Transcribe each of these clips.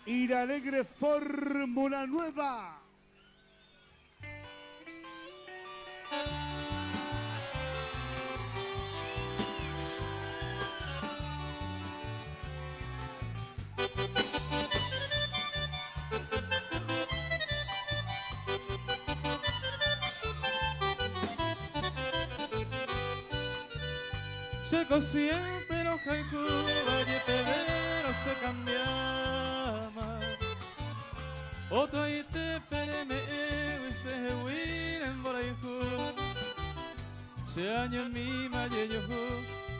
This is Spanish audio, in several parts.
y la alegre fórmula nueva. Seco siempre los haiku, valle pedero se cambiaba. Otro y te pereme y se huiren por ahí. Se año mi malle yo,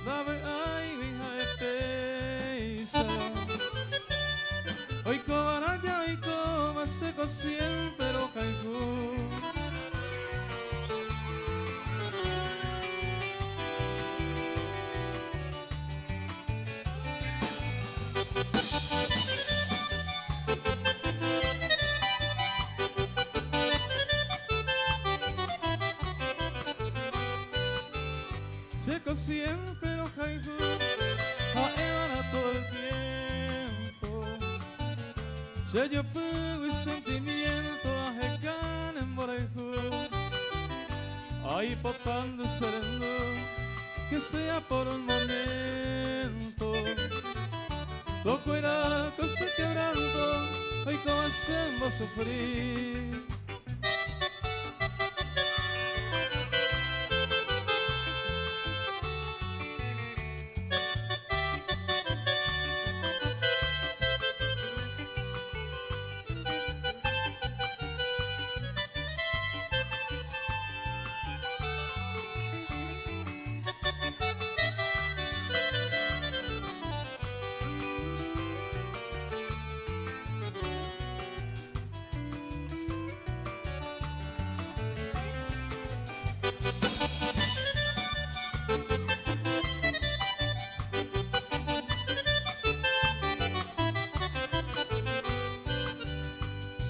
dame ay hija de peisa. Hoy cobaraya y coma seco siempre los haiku. Seco siempre los haiku, a todo el tiempo. Se yo pego y sentimiento a jecan en borejo. Ahí potando sereno, que sea por un momento. Toco era cosa quebranto, hoy como hacemos sufrir.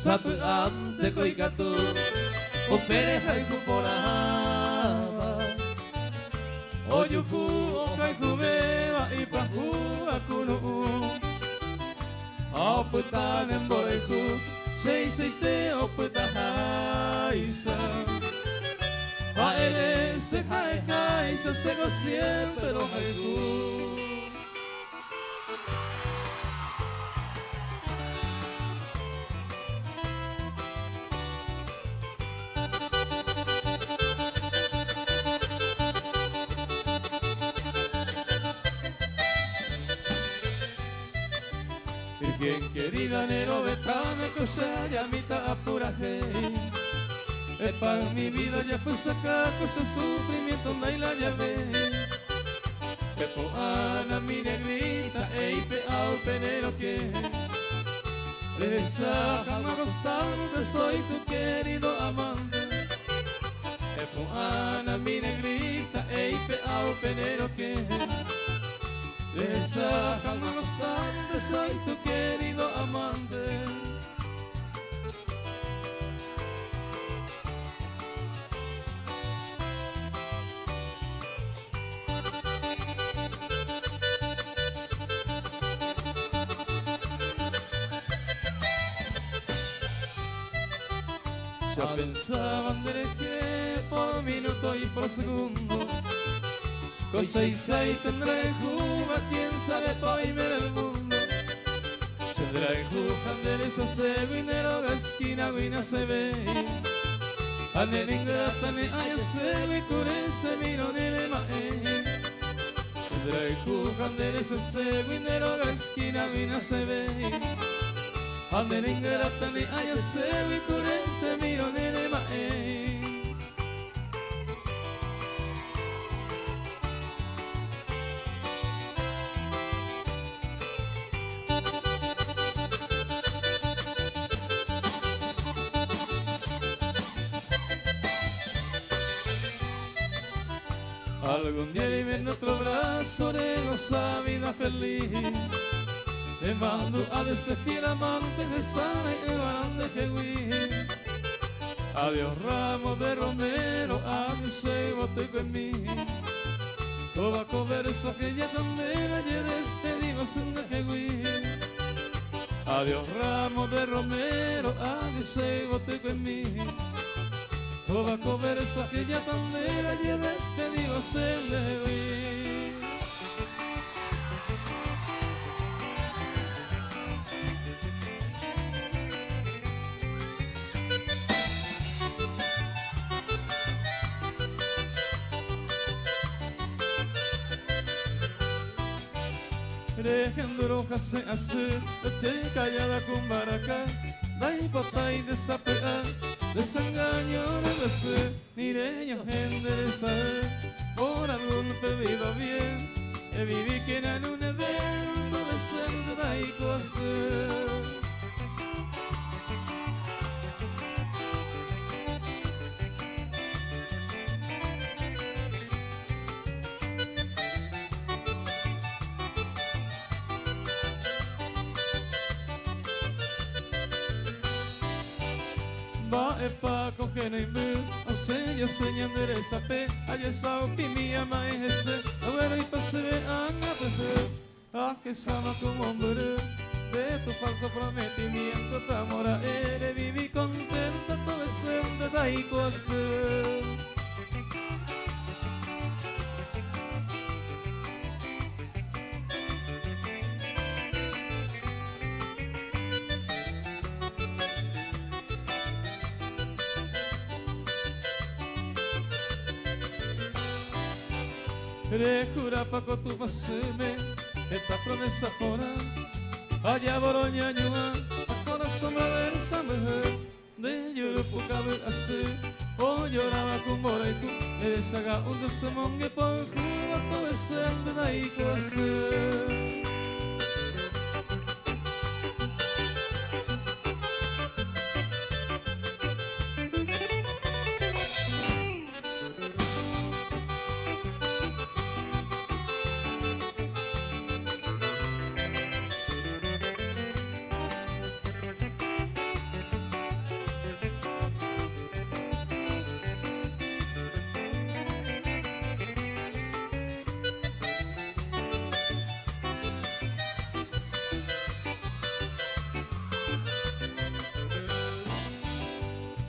Sapean te koikatu, o pere haiku poraba. Oyuku o haiku beba y prahu akunu. Oputan en boreku, seite oputahaisa. Aere se haisa, seco siempre los haiku. Virgen querida, nero betame, cosa ya mitad apuraje. Es para mi vida ya pues acá, cosa sufrimiento, no hay la llave. Que po ana mi negrita, pe al penero que. Esa jamás bastante, soy tu querido amante. Que po ana mi negrita, pe al penero que. Esa jamás bastante, soy tu querido amante. Ya pensaban de que por minuto y por segundo. Cosa y seis tendré Cuba, quién sabe hoy ver el mundo. Tendré Cuba, esa se vinero de esquina, vina se ve. Ane ingrata, ne haya se ve, cure se miro, ne le mae. Tendré Cuba, esa se vinero de esquina, vina se ve. Ane ingrata, ne haya se ve, cure se miro, ne le mae. Algún día vive en nuestro brazo de goza vida feliz. Te mando a este fiel amante de sana y varón de Jehuí. Adiós ramo de romero, adiós cebo tengo en mí. Toda conversa que ya también ayer despedimos en de Jehuí. Adiós ramo de romero, adiós boteco en mí. Toda conversa que ya tan vera y he despedido se me vi. Rejandro hace hace, eche callada con baraca, dai patai desapea, desengaño debe ser, nireño enderezar, por algún pedido bien, viví que en un evento de ser dai coser. Va e pa con que no inve, asenya senya endereza pe, aye sao pimia mai ese, ahora y pase anga pefe, ah que sama como hombre, de tu falso prometimiento, tu amor eres, viví contenta todo ese donde dai coser. Recura paco tu paseme, esta promesa fora, allá boroña ñua, a corazón me versa mujer, de lloro poca vez hace, o lloraba con mora y tú, eres haga un desemongue por cuba, todo es el de la hijo hacer.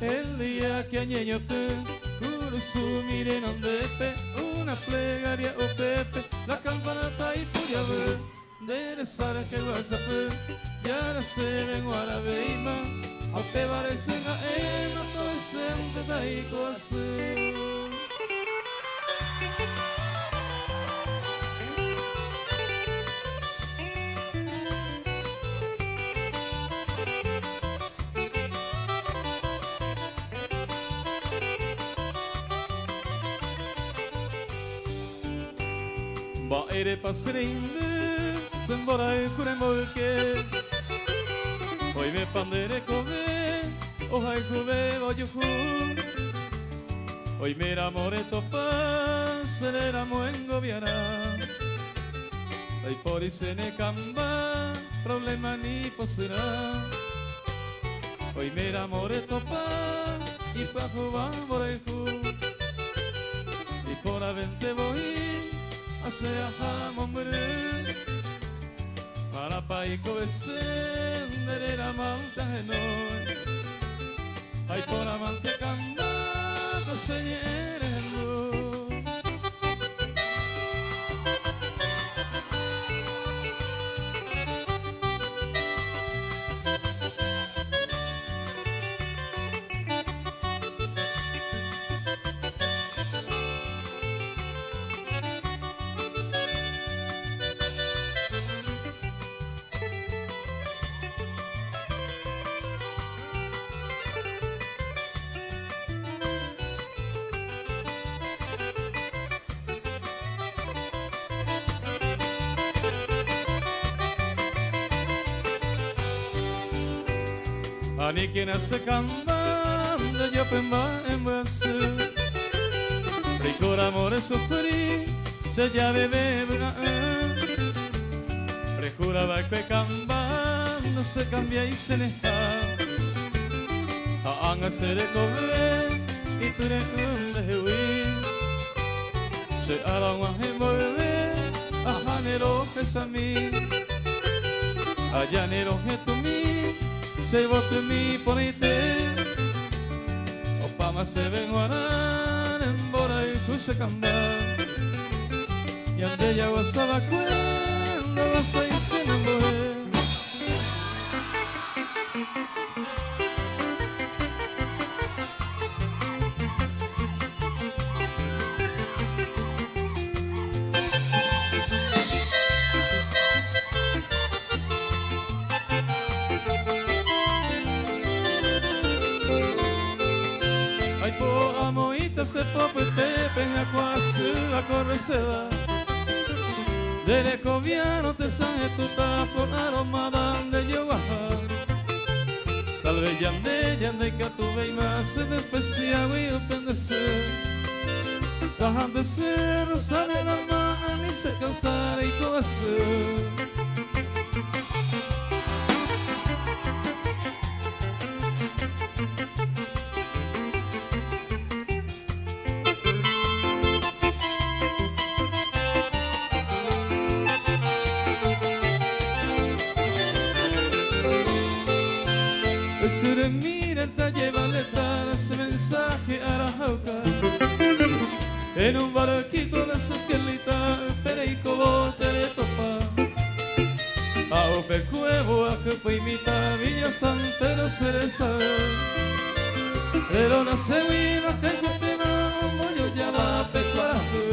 El día que añeño te Curuzu miren donde pe una plegaria o pepe la campanata y puya ver de rezar que guasape ya la se ven guarabeima a te parecen a eno todo ese de ahí cose. Va ere passerinde, sembora e kurembolke. Hoy me pandere kove, ojai kove voglio fu. Hoy me amore topa, se ne ramuengo viara. Dai pori se ne camba, problema ni posera. Hoy me amore topa, y pa juva vorei fu. Y por avente voy. Hace a hombre para paico descender la montaña no hay por amante cambado se hierendo. Ani quien hace cambando yo pemba en base rico amore sofri se ya bebe prejura va que cambando se cambia y se deja a hacer cobre y tú eres un dehui se hará un volver a janero que es a mí allá ni los getumi, se vote mi ponite, o pama se ven guaran, en bora y cuse camba, y ande ya gozaba cuando vas a irse en mujer. Se popo te penga quase a correceda dele coviano te sangue tu tapo aroma bande yo baja tal vez yande que tu vei más se despreciaba y pendecer bajan de ser rosa de la mano y se causara y conocer. Sure mira te lleva letra ese mensaje a la jauca en un barquito de esas que lita pereico bote de topa a ope cuevo a que fue imita Villa San Pedro Cereza pero la sevina que cutena moño ya va a pecuaraje.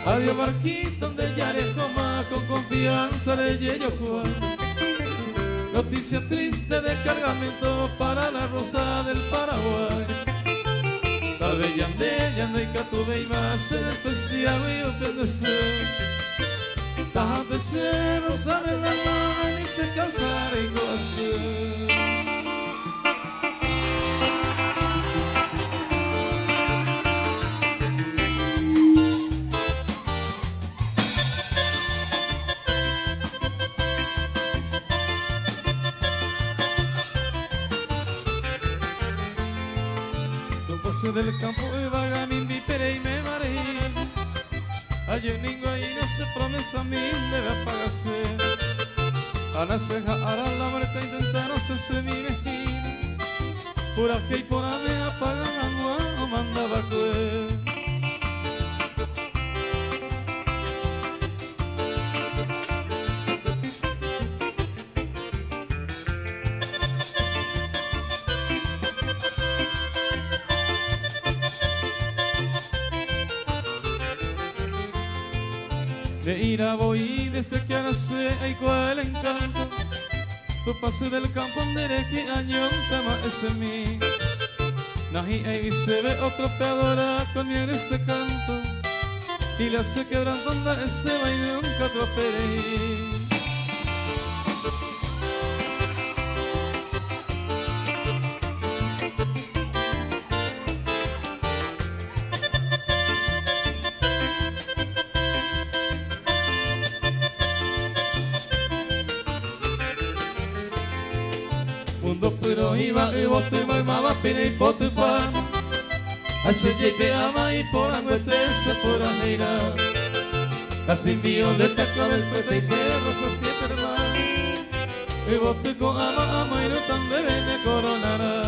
Había barquito donde ya le coma con confianza de Yeyo Juan. Noticia triste de cargamento para la rosa del Paraguay. Tal vez yande y catuve y más en especial y obedecer. Tajan de ser rosa de la mano y se causara y goce. Del campo de Bagamín, Vipere y me mareí. Ayer ninguno ahí no se promesa a mí debe apagarse. A la ceja, a la muerte intentaron se mi mejín. Por aquí y por allá me apagan agua o mandaba cuer. De ira voy desde que ahora sé hay cuál encanto. Tu pase del campo donde que año tema ese mí. Nahi ahí se ve otro peadora con miel este canto. Y le hace quebrando onda ese baile nunca tropeé. Pero iba y bote maimaba pina y pote pan. Hace jepe ama y por anguete se por aneira. Castin mío de taca el pepe y que rosa siempre más. Y bote con ama y no tan de me coronará.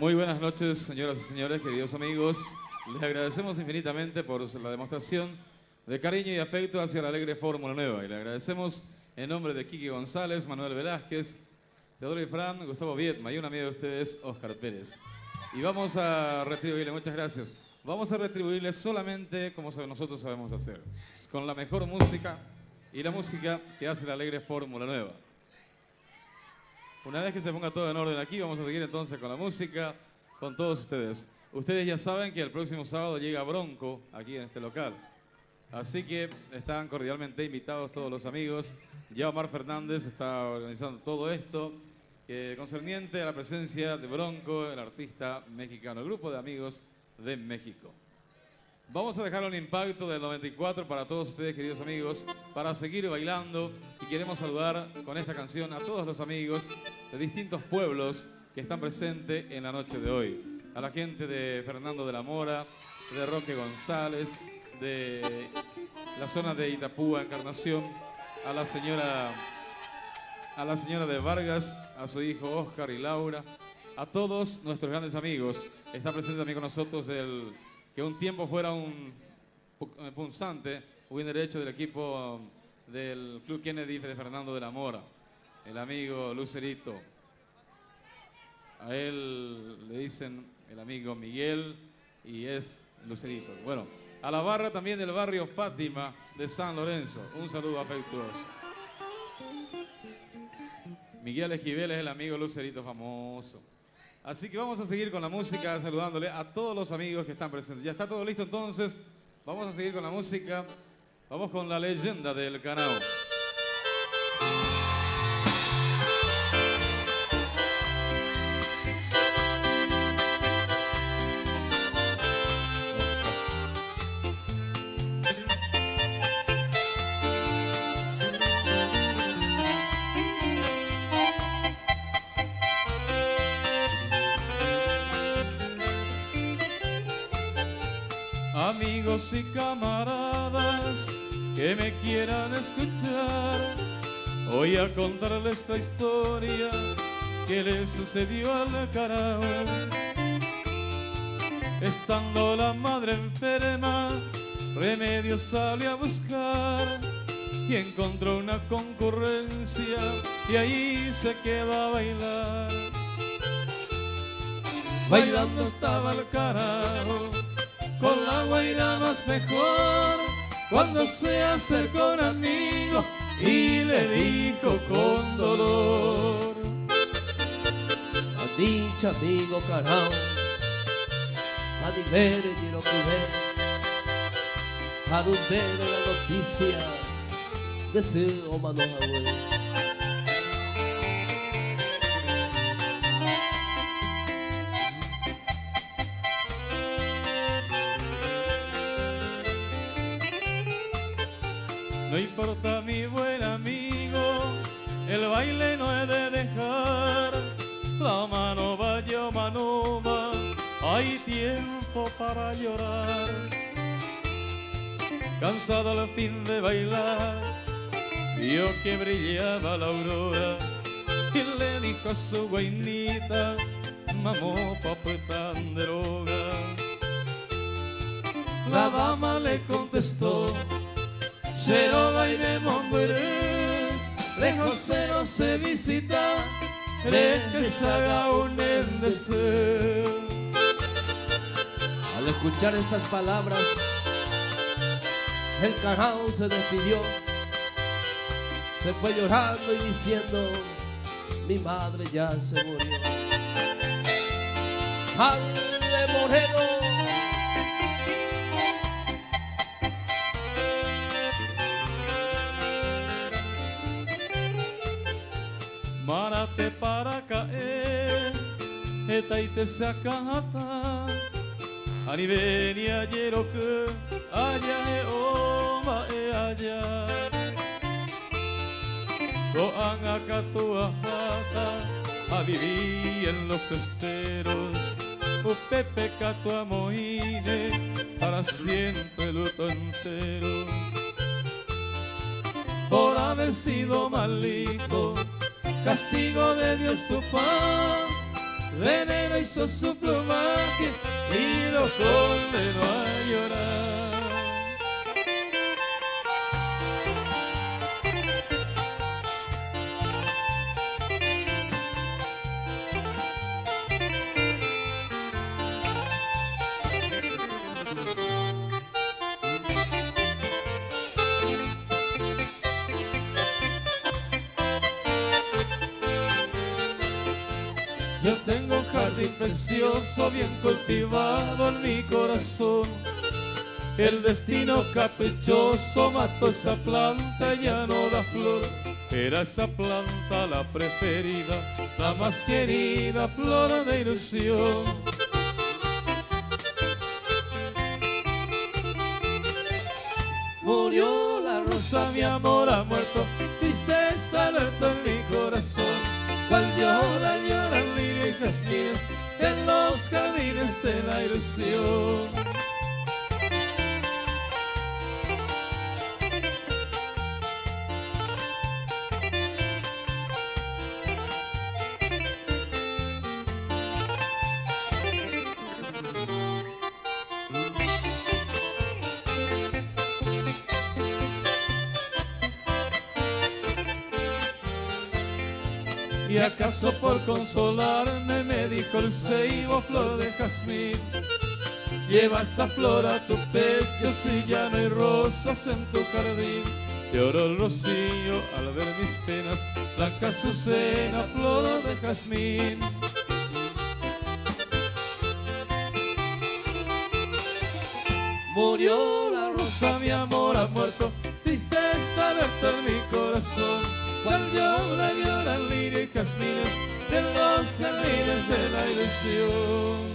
Muy buenas noches, señoras y señores, queridos amigos. Les agradecemos infinitamente por la demostración de cariño y afecto hacia la alegre Fórmula Nueva. Y le agradecemos en nombre de Quique González, Manuel Velázquez, Teodoro Ifrán, Gustavo Viedma y un amigo de ustedes, Óscar Pérez. Y vamos a retribuirle, muchas gracias. Vamos a retribuirle solamente como nosotros sabemos hacer, con la mejor música y la música que hace la alegre Fórmula Nueva. Una vez que se ponga todo en orden aquí, vamos a seguir entonces con la música, con todos ustedes. Ustedes ya saben que el próximo sábado llega Bronco aquí en este local. Así que están cordialmente invitados todos los amigos. Ya Omar Fernández está organizando todo esto, concerniente a la presencia de Bronco, el artista mexicano, el grupo de amigos de México. Vamos a dejar un impacto del 94 para todos ustedes, queridos amigos, para seguir bailando, y queremos saludar con esta canción a todos los amigos de distintos pueblos que están presentes en la noche de hoy. A la gente de Fernando de la Mora, de Roque González, de la zona de Itapúa, Encarnación, a la señora de Vargas, a su hijo Óscar y Laura, a todos nuestros grandes amigos. Está presente también con nosotros que un tiempo fuera un punzante, buen derecho del equipo del Club Kennedy de Fernando de la Mora, el amigo Lucerito. A él le dicen el amigo Miguel y es Lucerito. Bueno, a la barra también del barrio Fátima de San Lorenzo, un saludo afectuoso. Miguel Esquivel es el amigo Lucerito famoso. Así que vamos a seguir con la música, saludándole a todos los amigos que están presentes. Ya está todo listo entonces, vamos a seguir con la música. Vamos con la leyenda del Canao. Amigos y camaradas que me quieran escuchar, voy a contarles esta historia que le sucedió al Canao. Estando la madre enferma, Remedios salió a buscar y encontró una concurrencia y ahí se quedó a bailar. Bailando estaba el Canao con la guaira más mejor, cuando se acercó un amigo y le dijo con dolor: a dicha amigo Canao, a dinero quiero comer, a donde la noticia deseo manos a huevo. No importa mi buen amigo, el baile no he de dejar. La mano vaya, mano va, hay tiempo para llorar. Cansado al fin de bailar, vio que brillaba la aurora y le dijo a su guainita: mamopa pues tan droga. La dama le contestó: Cero baile mongueré, lejos cero se visita, cree que se haga un deseo. Al escuchar estas palabras, el Canao se despidió, se fue llorando y diciendo: mi madre ya se murió. ¡Ale Moreno! Márate para caer, etaite se acata, anibeni ayer o que allá e oma e allá. Goan acatua a vivir en los esteros, upepe catua moine, para siempre el luto entero. Por haber sido malito, castigo de Dios tu pan, de enero hizo su plumaje y lo condenó a llorar. Yo tengo un jardín precioso, bien cultivado en mi corazón. El destino caprichoso mató esa planta y ya no da flor. Era esa planta la preferida, la más querida, flor de ilusión. Murió la rosa, mi amor ha muerto, triste está alerta en mi corazón. Cual lloran lirio y jazmines en los jardines de la ilusión. Y acaso por consolarme me dijo el ceibo, flor de jazmín, lleva esta flor a tu pecho si ya no hay rosas en tu jardín. Lloró el rocío al ver mis penas, blanca azucena, flor de jazmín. Murió la rosa, mi amor ha muerto, triste está alerta en mi corazón. Cual lloran lirio y jazmines en los jardines de la ilusión.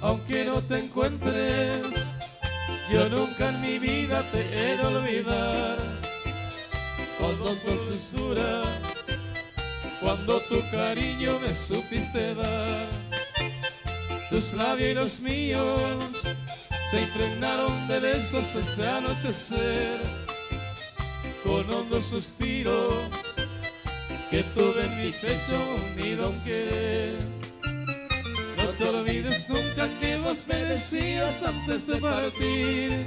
Aunque no te encuentres, yo nunca en mi vida te he de olvidar. Con tu dulzura, cuando tu cariño me supiste dar. Tus labios y los míos se impregnaron de besos ese anochecer. Con hondo suspiro que tuve en mi pecho unido a un querer. No te olvides nunca que vos me decías antes de partir,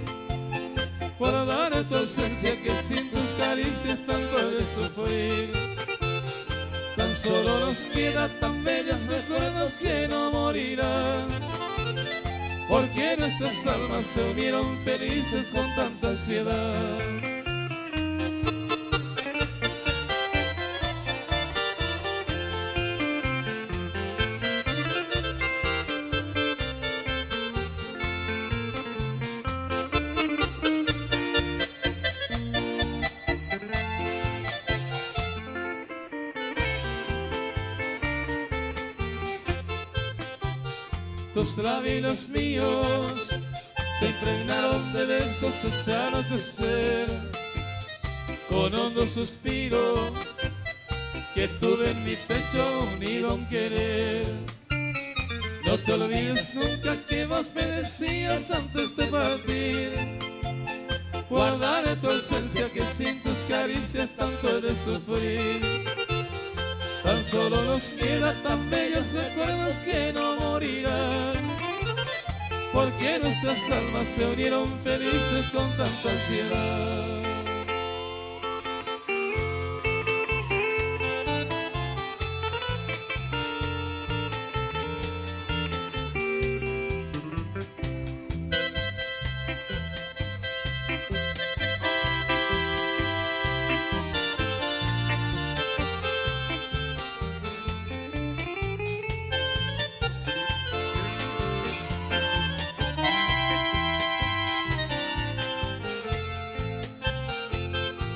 guardar tu ausencia que sin tus caricias tanto he de sufrir. Tan solo nos queda tan bellos recuerdos que no morirán, porque nuestras almas se unieron felices con tanta ansiedad. Tus labios míos se impregnaron de besos ese anochecer. Con hondo suspiro que tuve en mi pecho unido a un querer. No te olvides nunca que vos me decías antes de partir, guardaré tu ausencia que sin tus caricias tanto he de sufrir. Tan solo nos queda tan bellos recuerdos que no morirán, porque nuestras almas se unieron felices con tanta ansiedad.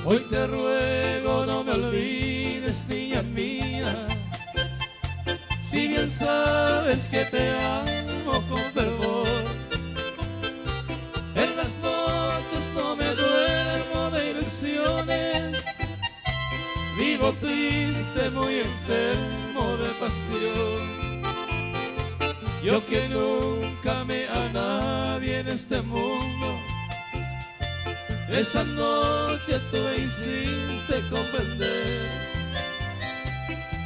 Hoy te ruego no me olvides, niña mía, si bien sabes que te amo con fervor. En las noches no me duermo de vivo triste, muy enfermo de pasión. Yo que nunca amé a nadie en este mundo, esa noche tú me hiciste comprender.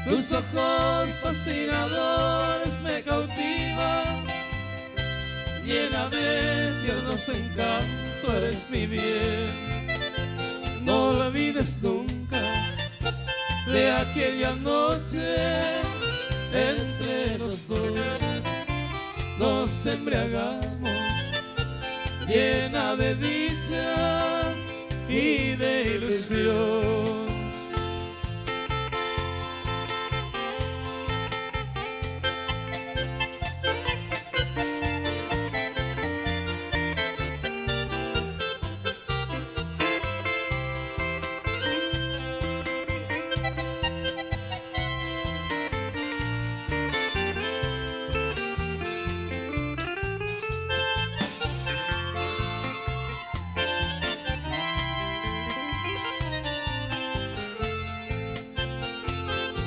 Tus ojos fascinadores me cautivan, llena de tiernos encantos, eres mi bien. No olvides nunca de aquella noche entre los dos. Nos embriagamos, llena de dicha y de ilusión.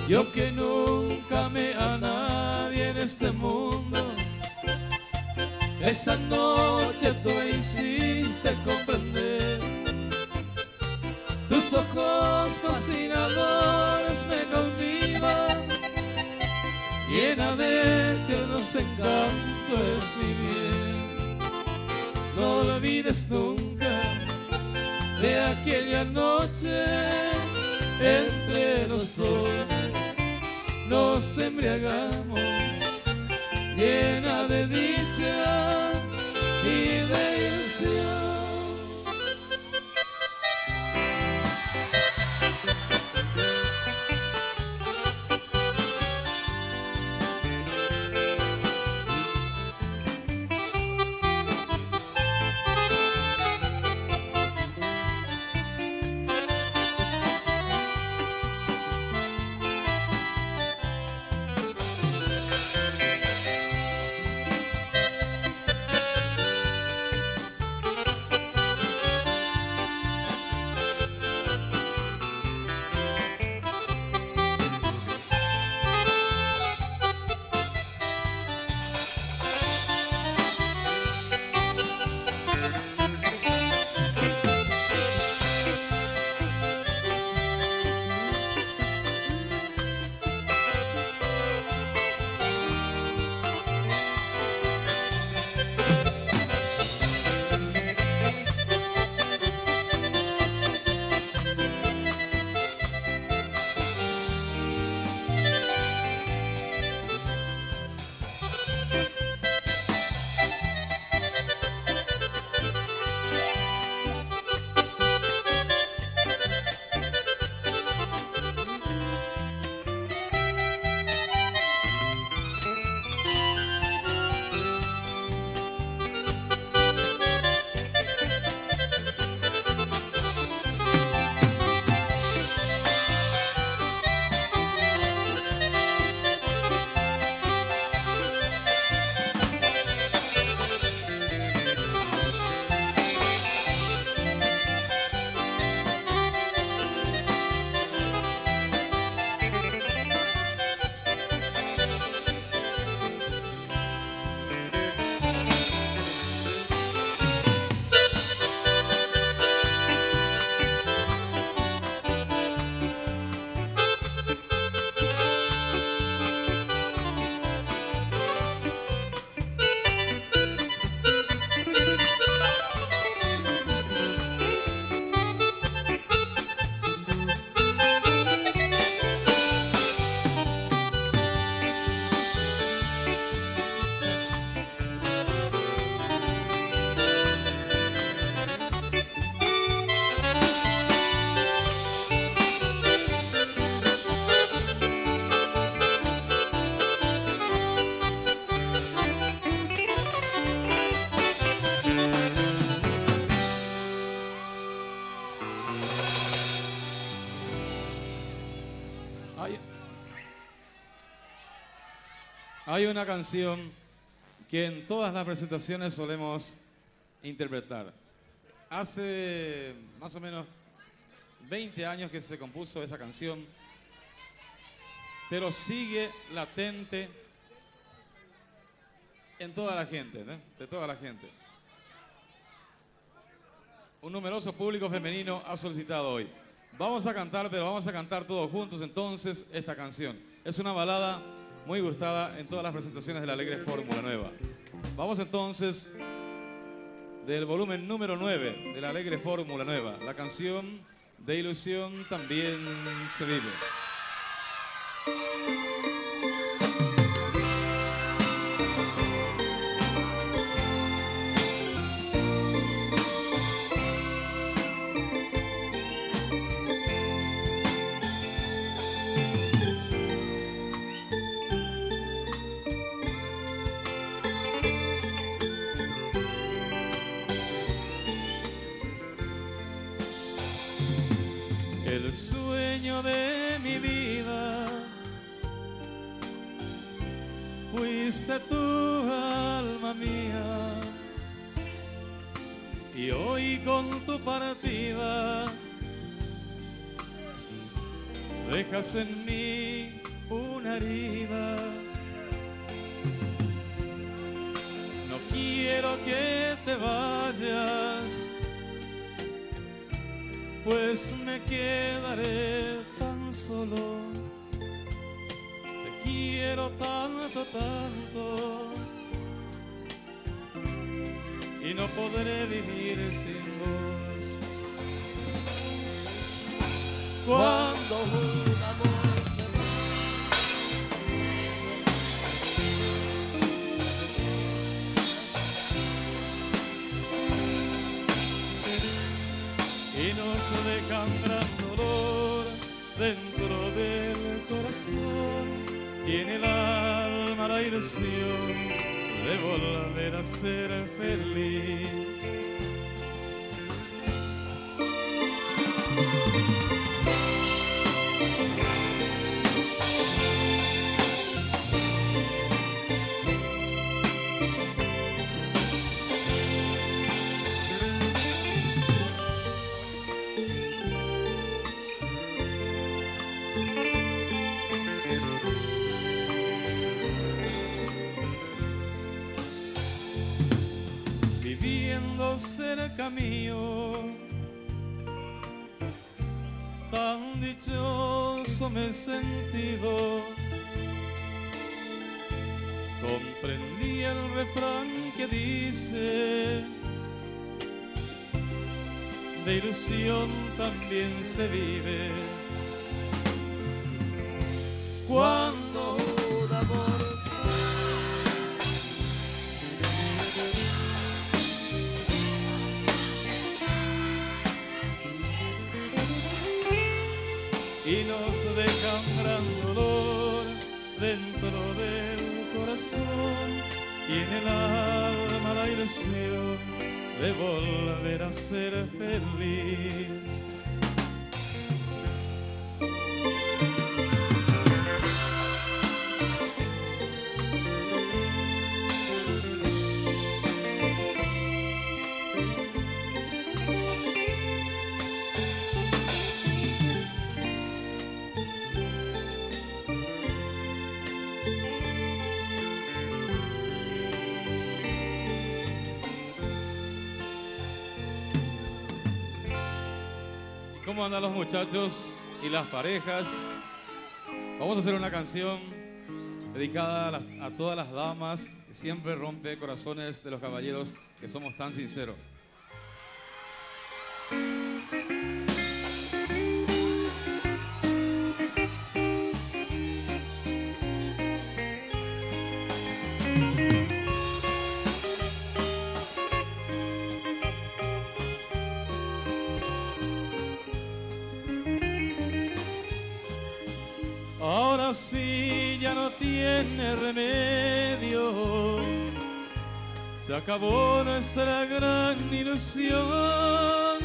Yo que nunca amé a nadie en este mundo, esa noche tú me hiciste comprender. Tus ojos fascinadores me cautivan, llena de tiernos encantos, es mi bien. No olvides nunca de aquella noche entre los dos. Nos embriagamos, llena de dicha y de ilusión. Hay una canción que en todas las presentaciones solemos interpretar. Hace más o menos 20 años que se compuso esa canción. pero sigue latente en toda la gente, ¿no? De toda la gente. Un numeroso público femenino ha solicitado hoy. Vamos a cantar, pero vamos a cantar todos juntos entonces esta canción. Es una balada muy gustada en todas las presentaciones de la Alegre Fórmula Nueva. Vamos entonces del volumen número 9 de la Alegre Fórmula Nueva. La canción De Ilusión También Se Vive. El sueño de mi vida fuiste tú, alma mía, y hoy con tu partida dejas en mí una herida. No quiero que te vayas, pues me quedaré tan solo. Te quiero tanto, tanto, y no podré vivir sin vos. Cuando un amor se y nos dejan gran dolor dentro del corazón y en el alma la ilusión de volver a ser feliz. Viviendo cerca mío, tan dichoso me he sentido. Comprendí el refrán que dice: de ilusión también se vive. Cuando un amor y nos dejan gran dolor dentro del corazón y en el alma la ilusión de volver a ser feliz. ¿Cómo andan los muchachos y las parejas? Vamos a hacer una canción dedicada a todas las damas que siempre rompe corazones de los caballeros que somos tan sinceros. Ahora sí ya no tiene remedio, se acabó nuestra gran ilusión.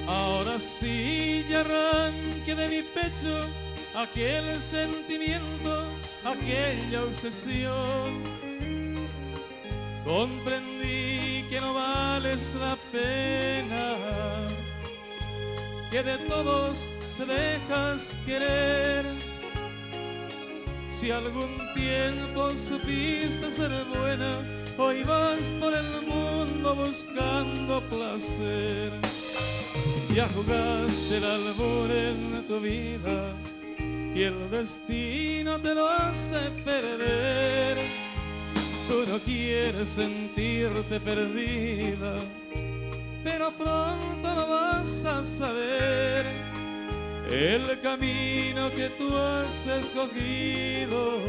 Ahora sí ya arranque de mi pecho aquel sentimiento, aquella obsesión. Comprendí que no vales la pena, que de todos te dejas querer Si algún tiempo supiste ser buena, hoy vas por el mundo buscando placer. Ya jugaste el albur en tu vida y el destino te lo hace perder. Tú no quieres sentirte perdida, pero pronto lo vas a saber. El camino que tú has escogido,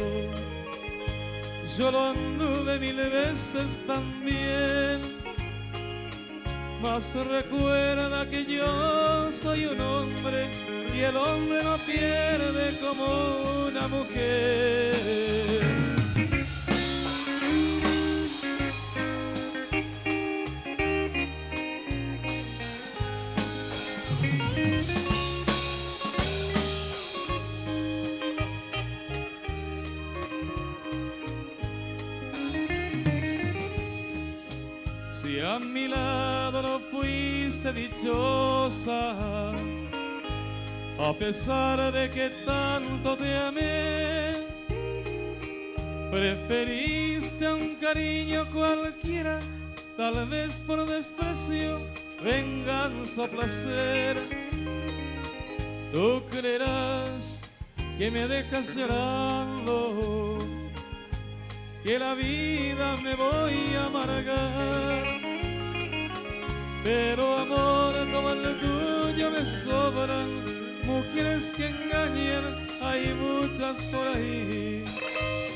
yo lo anduve 1000 veces también. Mas recuerda que yo soy un hombre y el hombre no pierde como una mujer. Si a mi lado no fuiste dichosa, a pesar de que tanto te amé, preferiste a un cariño cualquiera, tal vez por desprecio, venganza o placer. Tú creerás que me dejas llorando, que la vida me voy a amargar, pero amor como el tuyo me sobran. Mujeres que engañan hay muchas por ahí.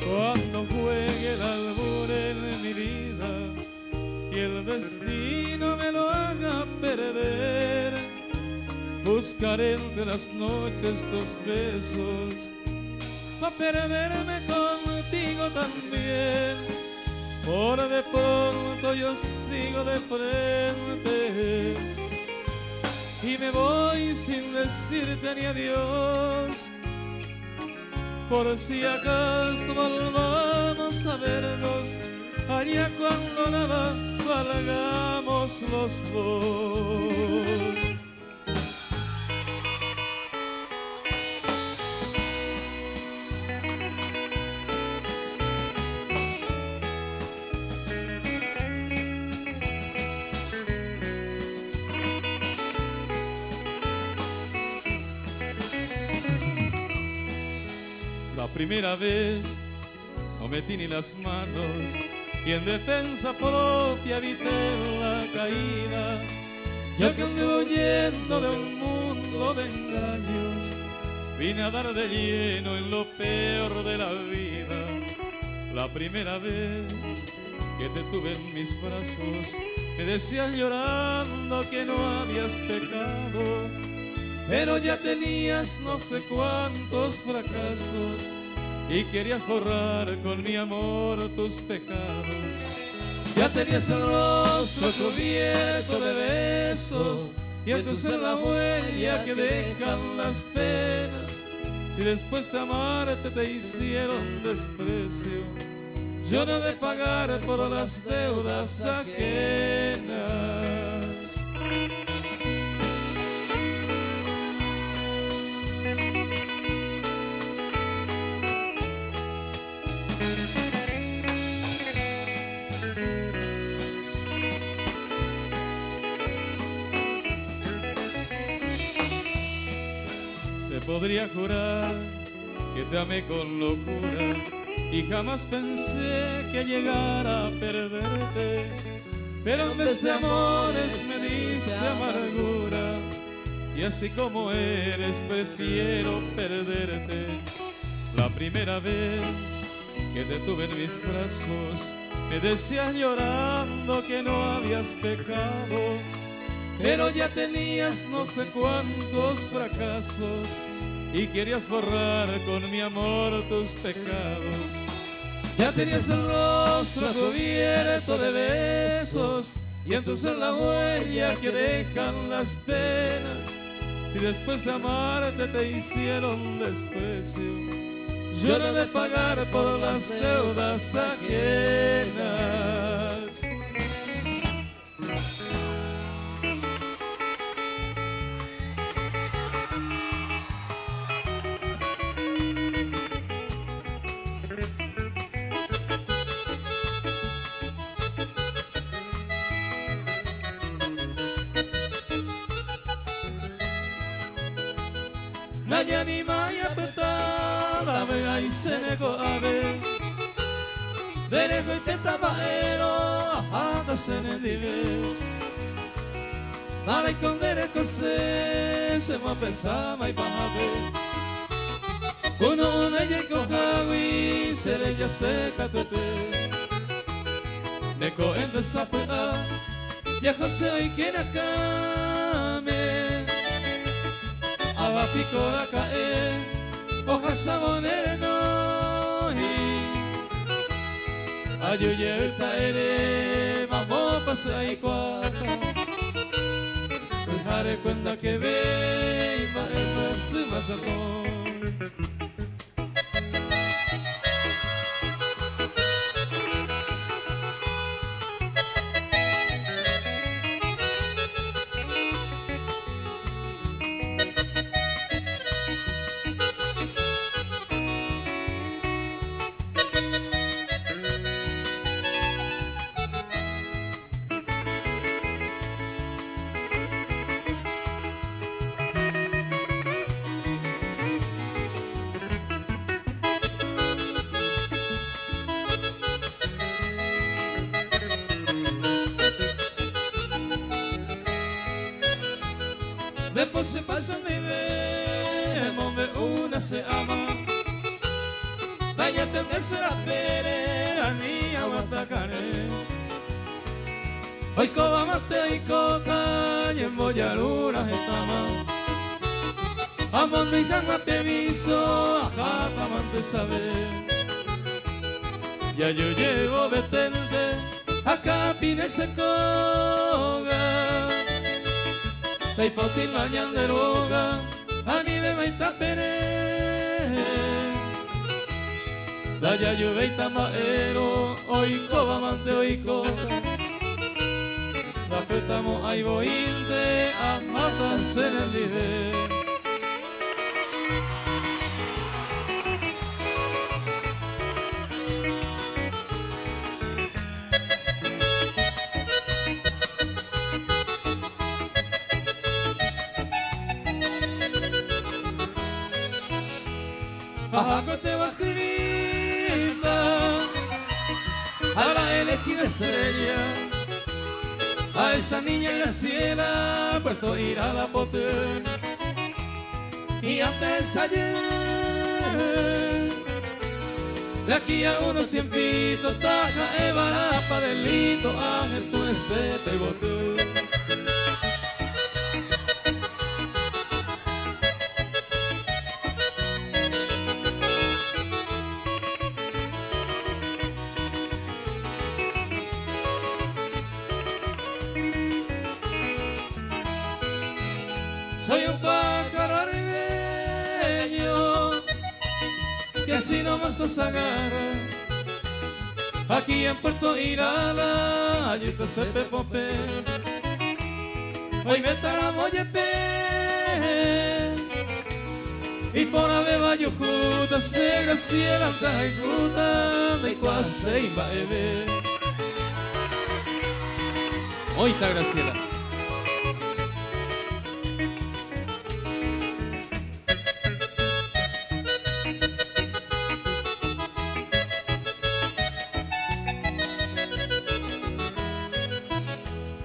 Cuando juegue el albur en mi vida y el destino me lo haga perder, buscaré entre las noches tus besos pa' perderme contigo también. Por de pronto yo sigo de frente y me voy sin decirte ni adiós. Por si acaso volvamos a vernos allá cuando nada valgamos los dos. La primera vez no metí ni las manos y en defensa propia evité la caída. Yo que ando huyendo de un mundo de engaños, vine a dar de lleno en lo peor de la vida. La primera vez que te tuve en mis brazos, me decías llorando que no habías pecado, pero ya tenías no sé cuántos fracasos y querías borrar con mi amor tus pecados. Ya tenías el rostro cubierto de besos y en tu ser la huella que dejan las penas. Si después de amarte te hicieron desprecio, yo no he de pagar por las deudas ajenas. Podría jurar que te amé con locura y jamás pensé que llegara a perderte, pero en vez de amores me diste amargura y así como eres prefiero perderte. La primera vez que te tuve en mis brazos me decías llorando que no habías pecado, pero ya tenías no sé cuántos fracasos y querías borrar con mi amor tus pecados. Ya tenías el rostro cubierto de besos y en tu ser la huella que dejan las penas. Si después de amarte te hicieron desprecio, yo no he de pagar por las deudas ajenas. Nanya ni maya petada, vega y se negó a ver. Derecho y teta baero, anda se ne dive. Nada y con derecho se me pensaba y para ver. Uno una y cojawi, se le ya seca tete. Neko en desapea, ya José hoy quien acá me. Aba pico la cae, hojas sabonere no. Ayuye el caere, vamos pasar y cuatro. Dejaré cuenta que ve y para su masacón. Después se pasan de ver, mombre una se ama. Vaya a tenderse la pere, ni aguantacare. Hoy coba mate y coca, y en boyaruras estamos. Amando y tan mate viso, ajá, tamante saber. Ya yo llego betente, acá pine se coga. Tay pautin mañan de roga, anime maita pere. Daya yo veita maero, oiko bamante oiko. La petamo ahí vointe, a matas en el nivel. Abajo te va a escribir a la elegida estrella, a esa niña en la ciela, puesto ir a la poter. Y antes ayer, de aquí a unos tiempitos, taja evara pa' delito, ángel tú ese te boté. Soy un pájaro arribeño que así nomás nos agarra. Aquí en Puerto Irala, allí te se pepope. Hoy me taramoyepe y por Abeba yo juta se graciela anta y juta de cuase y baebe. Hoy está Graciela.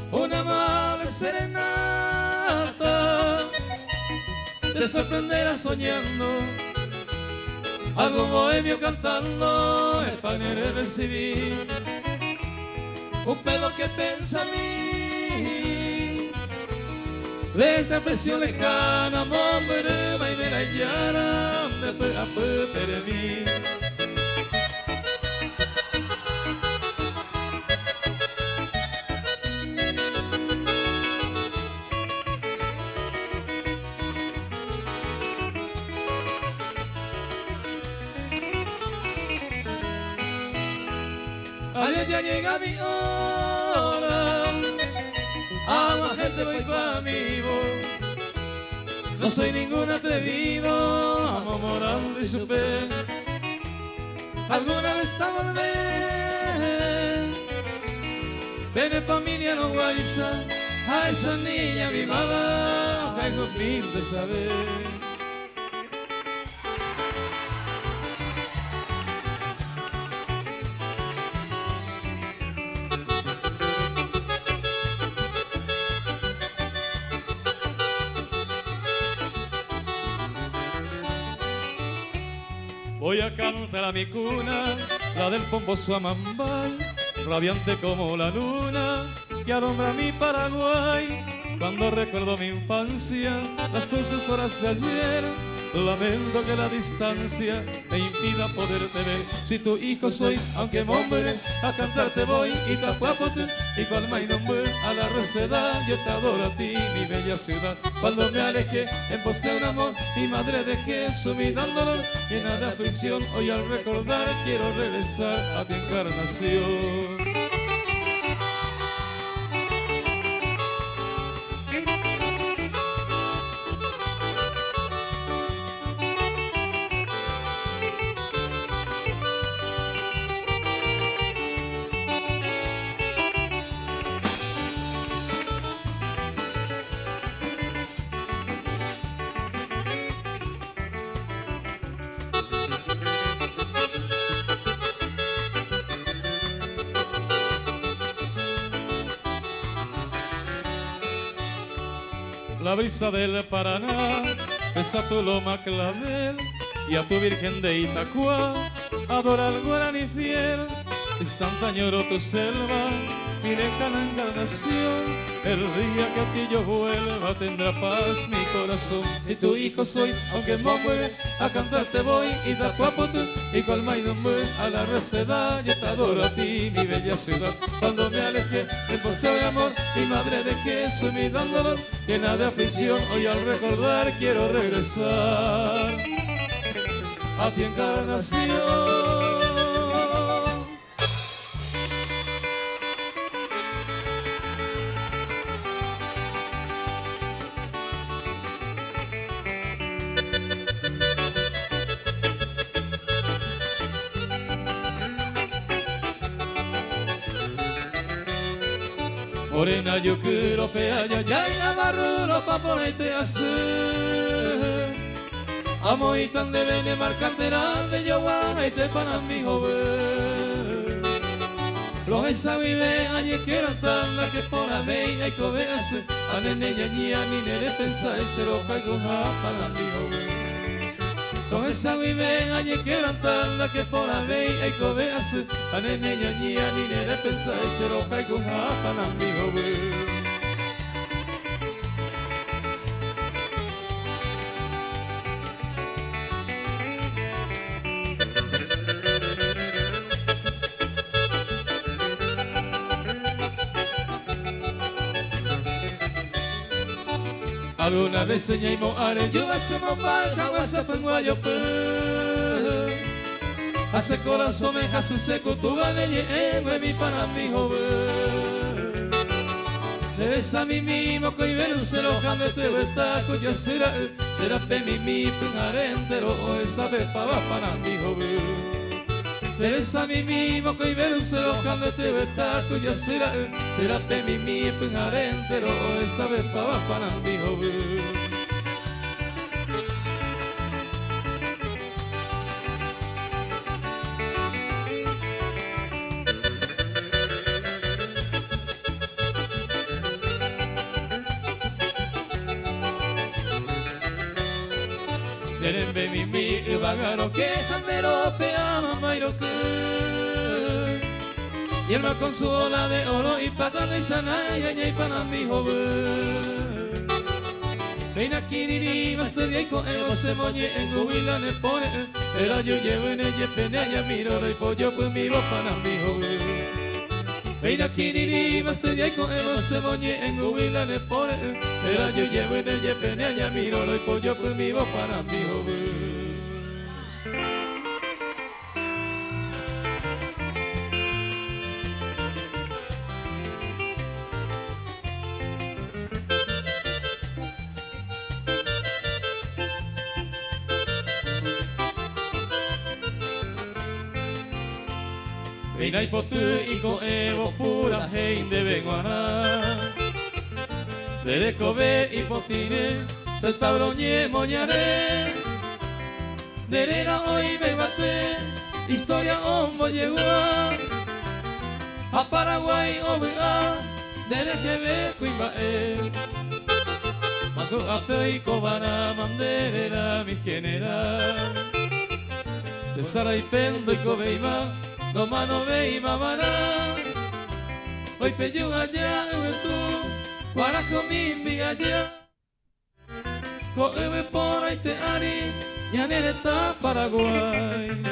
Una amable serenata te sorprenderá soñando, algo bohemio cantando, el panere recibir un pedo que piensa a mí de esta presión lejana, mombre, y me la llana de pe a pe mí. Ayer ya llega mi hora, a más gente voy conmigo. No soy ningún atrevido, amo morando y supe. Alguna vez está volver, ven familia no guaysa, a esa niña mimada, que es un lindo saber. voy a cantar a mi cuna, la del pomposo Amambay, radiante como la luna que alumbra mi Paraguay. Cuando recuerdo mi infancia, las dulces horas de ayer, lamento que la distancia me impida poderte ver. Si tu hijo soy, aunque hombre, a cantarte voy y tapuapote y cual my nombre a la receda. Yo te adoro a ti, mi bella ciudad. Cuando me alejé, en pos de un amor, mi madre dejé sumida en dolor, llena de aflicción. Hoy al recordar quiero regresar a tu encarnación. La brisa del Paraná besa tu loma clavel y a tu Virgen de Itacuá adora el guaraní fiel. Es tan añoro tu selva, mi lejana encarnación. El día que a ti yo vuelva tendrá paz mi corazón. Y tu hijo soy, aunque muere, a cantarte voy y tapuapote y cual nombre a la receda. Yo te adoro a ti, mi bella ciudad. Cuando me alejé en pos de amor, mi madre dejé sumida en dolor, llena de aflicción. Hoy al recordar quiero regresar a tu encarnación. Morena yo quiero pealla ya y navarro pa' ponerte a hacer. Amo y tan de bene marcantera de Yaguá y te para mi joven. Los esa vive allí quiero estar la que por la veia y coberse. A nene ñañía ni nere pensar y se lo caigo para mi joven. Los esa vive allí quiero estar la que por la veia y coberse. A nene ñañía ni nere pensar y se lo caigo para mi joven. Alguna vez soñamos are yo hacemos baja guasa penguayo pe. Hace corazón me hace seco tu gane en mi para mi joven. Debes a mí mismo que ver se lo jame te vestaco ya será pe mi penarentero o esa vez para mi joven. Debes a mí mismo que ver se lo jame te vestaco ya será pe mi penarentero o esa vez para mi joven. Derembe mi bagaro que jamero peama mairo que y el mar con su ola de oro y patana y sanaya y para mi joven. Reina kiriri masedia y coevo se moñe en gubila ne pone pero yo llevo en ella penella miro y pollo pues mi voz para mi joven. Reina kiriri masedia y coevo se moñe en gubila ne pone pero yo llevo en ella penella miro y pollo pues mi voz para mi joven. Reina y potu y coevo pura hein de Benguaná. De Kobe y potine se tabroñe moñaré. De Herera hoy me bate historia hombo llegó a Paraguay obra de LGB Cuimbae. Mando ate y cobana manderera mi general. Sara y pendo y cobeima, no mano veima mana. Hoy te yo allá en tú, para conmigo allá. Coebe por ahí te ari, ya está Paraguay.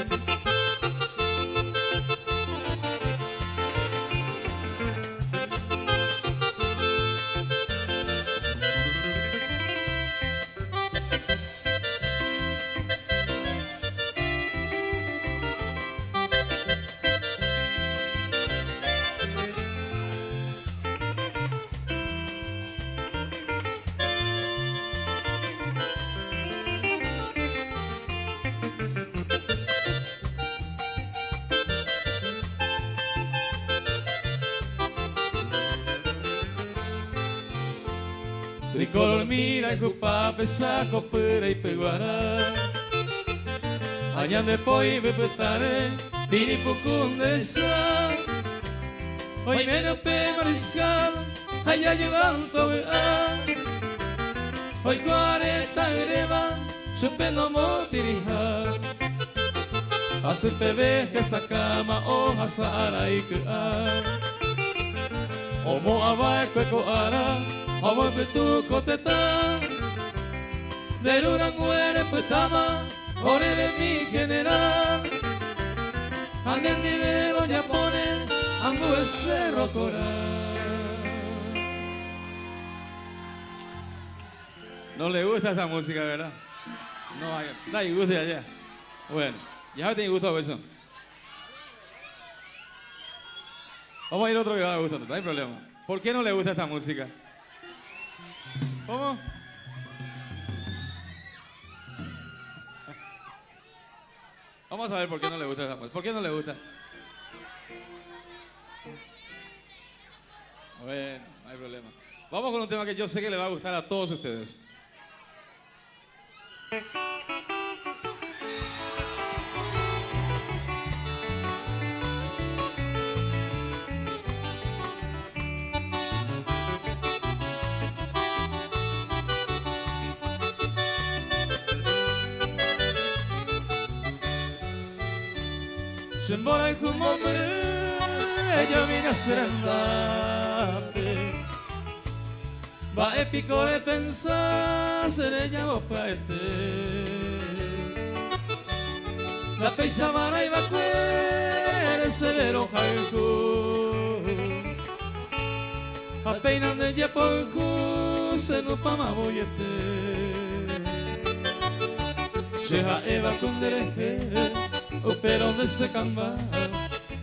Tricolor mira y cupape saco pera y peguara. Allá de poi bepetare, vini pucundesa. Hoy menos pe mariscal, allá llegando a. Hoy 40 greba, yo pelo motirija. Hace pebe que esa cama hoja sara y que a. Omo abae cueco ara. Omo petu coteta, de luna muere petama, ore de mi general. Alguien de los japones, ando el cerro coral. No le gusta esta música, ¿verdad? No hay, nadie gusta allá. Bueno, ya me tiene gustado eso. Vamos a ir a otro que va a gustar, no hay problema. ¿Por qué no le gusta esta música? ¿Cómo? Vamos a ver por qué no le gusta esa música. ¿Por qué no le gusta? Bueno, no hay problema. Vamos con un tema que yo sé que le va a gustar a todos ustedes. Sembora y como hombre, ella viene a ser andante. Va épico de pensar, se ella vos paete. La peisa vara y va a cuere, severo jalco. A peinan de ella por ju, se no pama boyete. Llega Eva con dereje. Pero donde se camba,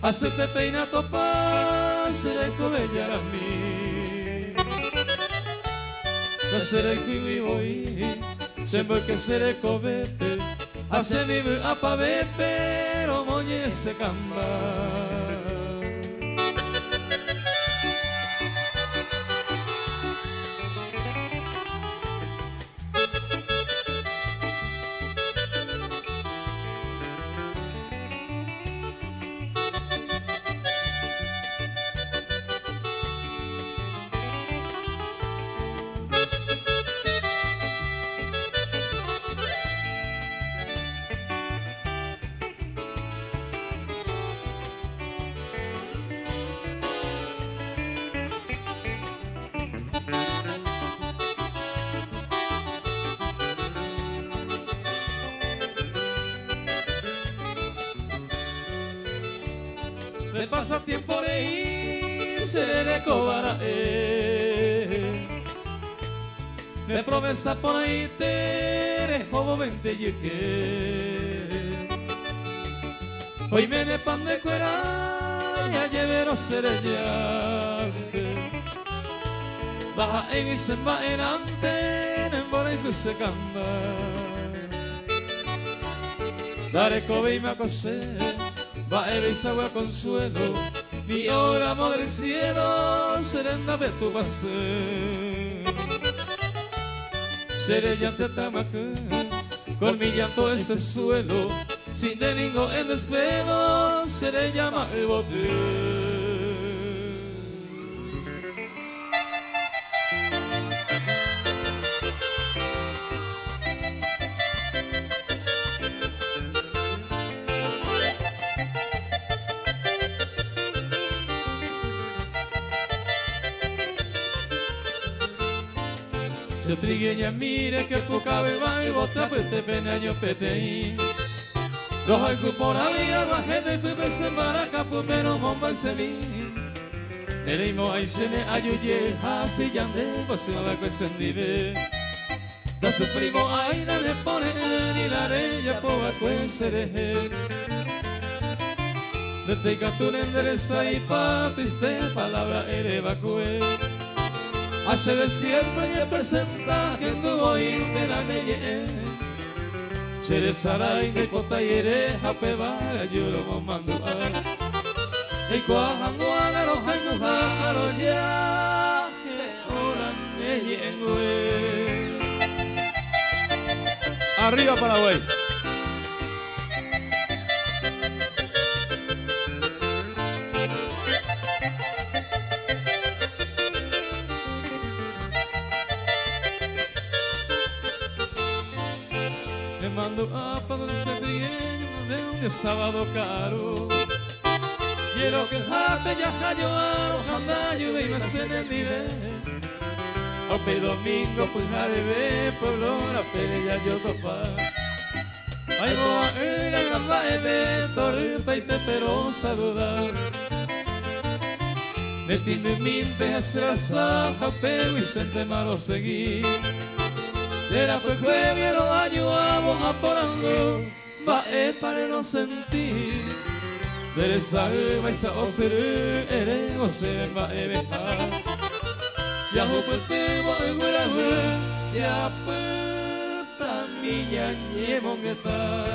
hacerte peina topar, seré cobellar a mí. No seré kiwi voy, siempre que seré cobete, hace vive a pave, pero moñe se camba. De pasatiempo de se le cobara de promesa por ahí te jovo 20 y que hoy me ne pan de cuera y a llevero serellante baja en y se va en ante en bora y se camba dare cobe y me acosé va a y agua consuelo, mi hora amor del cielo, serenda de tu base. Seré llanto tamaca, con mi llanto este suelo, sin delingo en despego, seré llama el bote. Se trigueña mire que poca beba y bota pete penaño peteí. Los haiku por ahí arrajete pepe se maraca pero momba en semí. El imo ahí se ne ayuye así yande pues se va a sendive. No sufrimos ahí no le pone ni la reya poa cuesere. De te catun endereza y patiste palabra erevacue. Hace ver siempre y presenta que no voy de la neye. Chere sarai de pota yere hapevara yuro mando a. Y cuajangua los hangua a los ya que ora neye engüe. Arriba Paraguay. Le mando a Padre Trigueño de sábado caro. Quiero que jate ya cayó a Ojandayo y me se en el nivel. Ope domingo pues jarebe pueblo la pelea yo topa. Ay boa era gamba ebe torta y te pero saludar. De ti me minte hacer asaja pero y se te malo seguir. Era pues que vieron ayudamos a porango va para no sentir. Seré salva y sa o seré ere o se va a bejar. Ya hopetemo en guerra ya puta miña ñemongueta.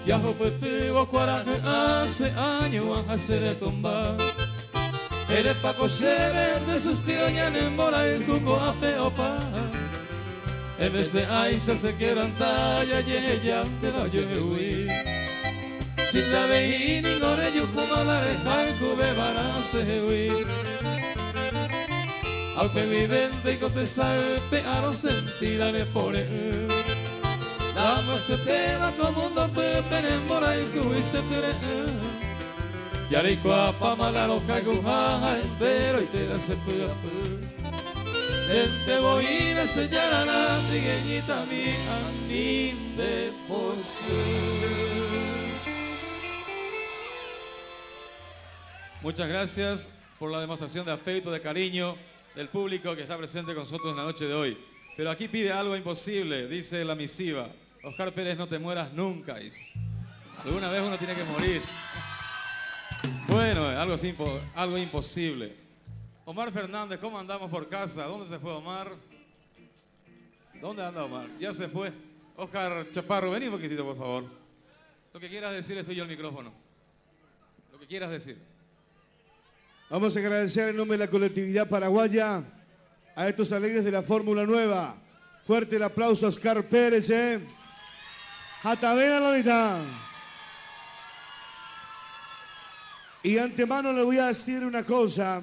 Ya hopetemo 40 hace años a hacer tumbar. Eres Paco Chere, de suspiro ya en mora el cuco a peopa. En vez de Aiza se quebranta ya ella te la llevo. Sin la veí ni gore yo fuma la reja el cube barase hui. Al pe vivente y contesa el pearo sentira le pone. La más se te va como un don pepe en mora el cubo y se te Yaricua pa malaro caguja entero y te la se puede te voy a enseñar a la trigueñita mi anín de poción. Muchas gracias por la demostración de afecto, de cariño del público que está presente con nosotros en la noche de hoy. Pero aquí pide algo imposible, dice la misiva. Oscar Pérez, no te mueras nunca, dice. Alguna vez uno tiene que morir. Bueno, algo imposible. Omar Fernández, ¿cómo andamos por casa? ¿Dónde se fue Omar? ¿Dónde anda Omar? Ya se fue. Oscar Chaparro, vení un poquitito, por favor. Lo que quieras decir es tuyo el micrófono. Lo que quieras decir. Vamos a agradecer en nombre de la colectividad paraguaya a estos alegres de la Fórmula Nueva. Fuerte el aplauso a Oscar Pérez, Jatavena Lolita. Y de antemano le voy a decir una cosa.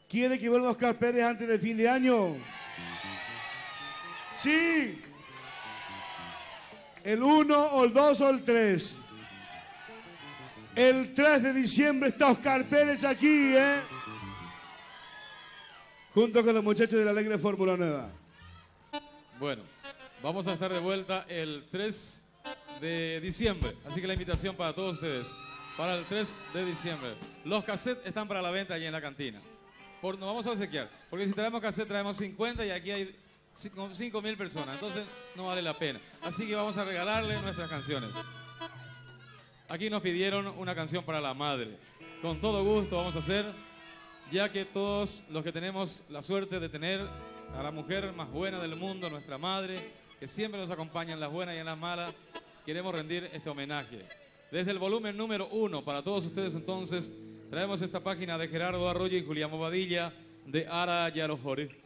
¿Quiere que vuelva Oscar Pérez antes del fin de año? Sí. El 1 o el 2 o el 3. El 3 de diciembre está Oscar Pérez aquí, junto con los muchachos de la Alegre Fórmula Nueva. Bueno, vamos a estar de vuelta el 3 de diciembre. Así que la invitación para todos ustedes. Para el 3 de diciembre. Los cassettes están para la venta allí en la cantina. Nos vamos a obsequiar. Porque si traemos cassette, traemos 50 y aquí hay 5.000 personas. Entonces no vale la pena. Así que vamos a regalarle nuestras canciones. Aquí nos pidieron una canción para la madre. Con todo gusto vamos a hacer, ya que todos los que tenemos la suerte de tener a la mujer más buena del mundo, nuestra madre, que siempre nos acompaña en las buenas y en las malas, queremos rendir este homenaje. Desde el volumen número 1, para todos ustedes entonces, traemos esta página de Gerardo Arroyo y Julián Bobadilla de Ara Yarojore.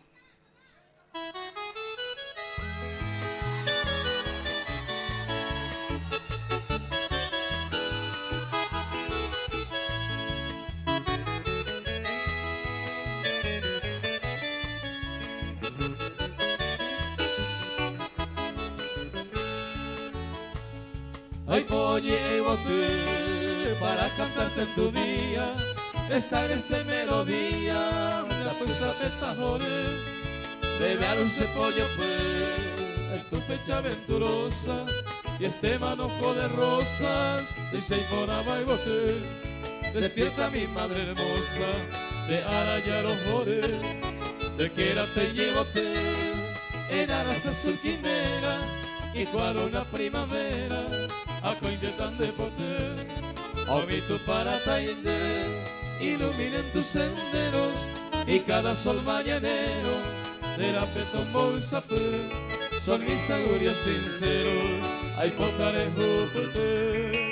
Ay, poñe y boté para cantarte en tu día esta agreste melodía de la pesa petajores de vearse pollo pues en tu fecha aventurosa y este manojo de rosas dice y por y boté despierta mi madre hermosa de araya los jores de quiera te llevote en aras de su quimera y cual una primavera a cointe tan de poder o mi tu para tainde iluminen tus senderos y cada sol mañanero de la petón bolsa son mis augurios sinceros ay potaré Júpiter.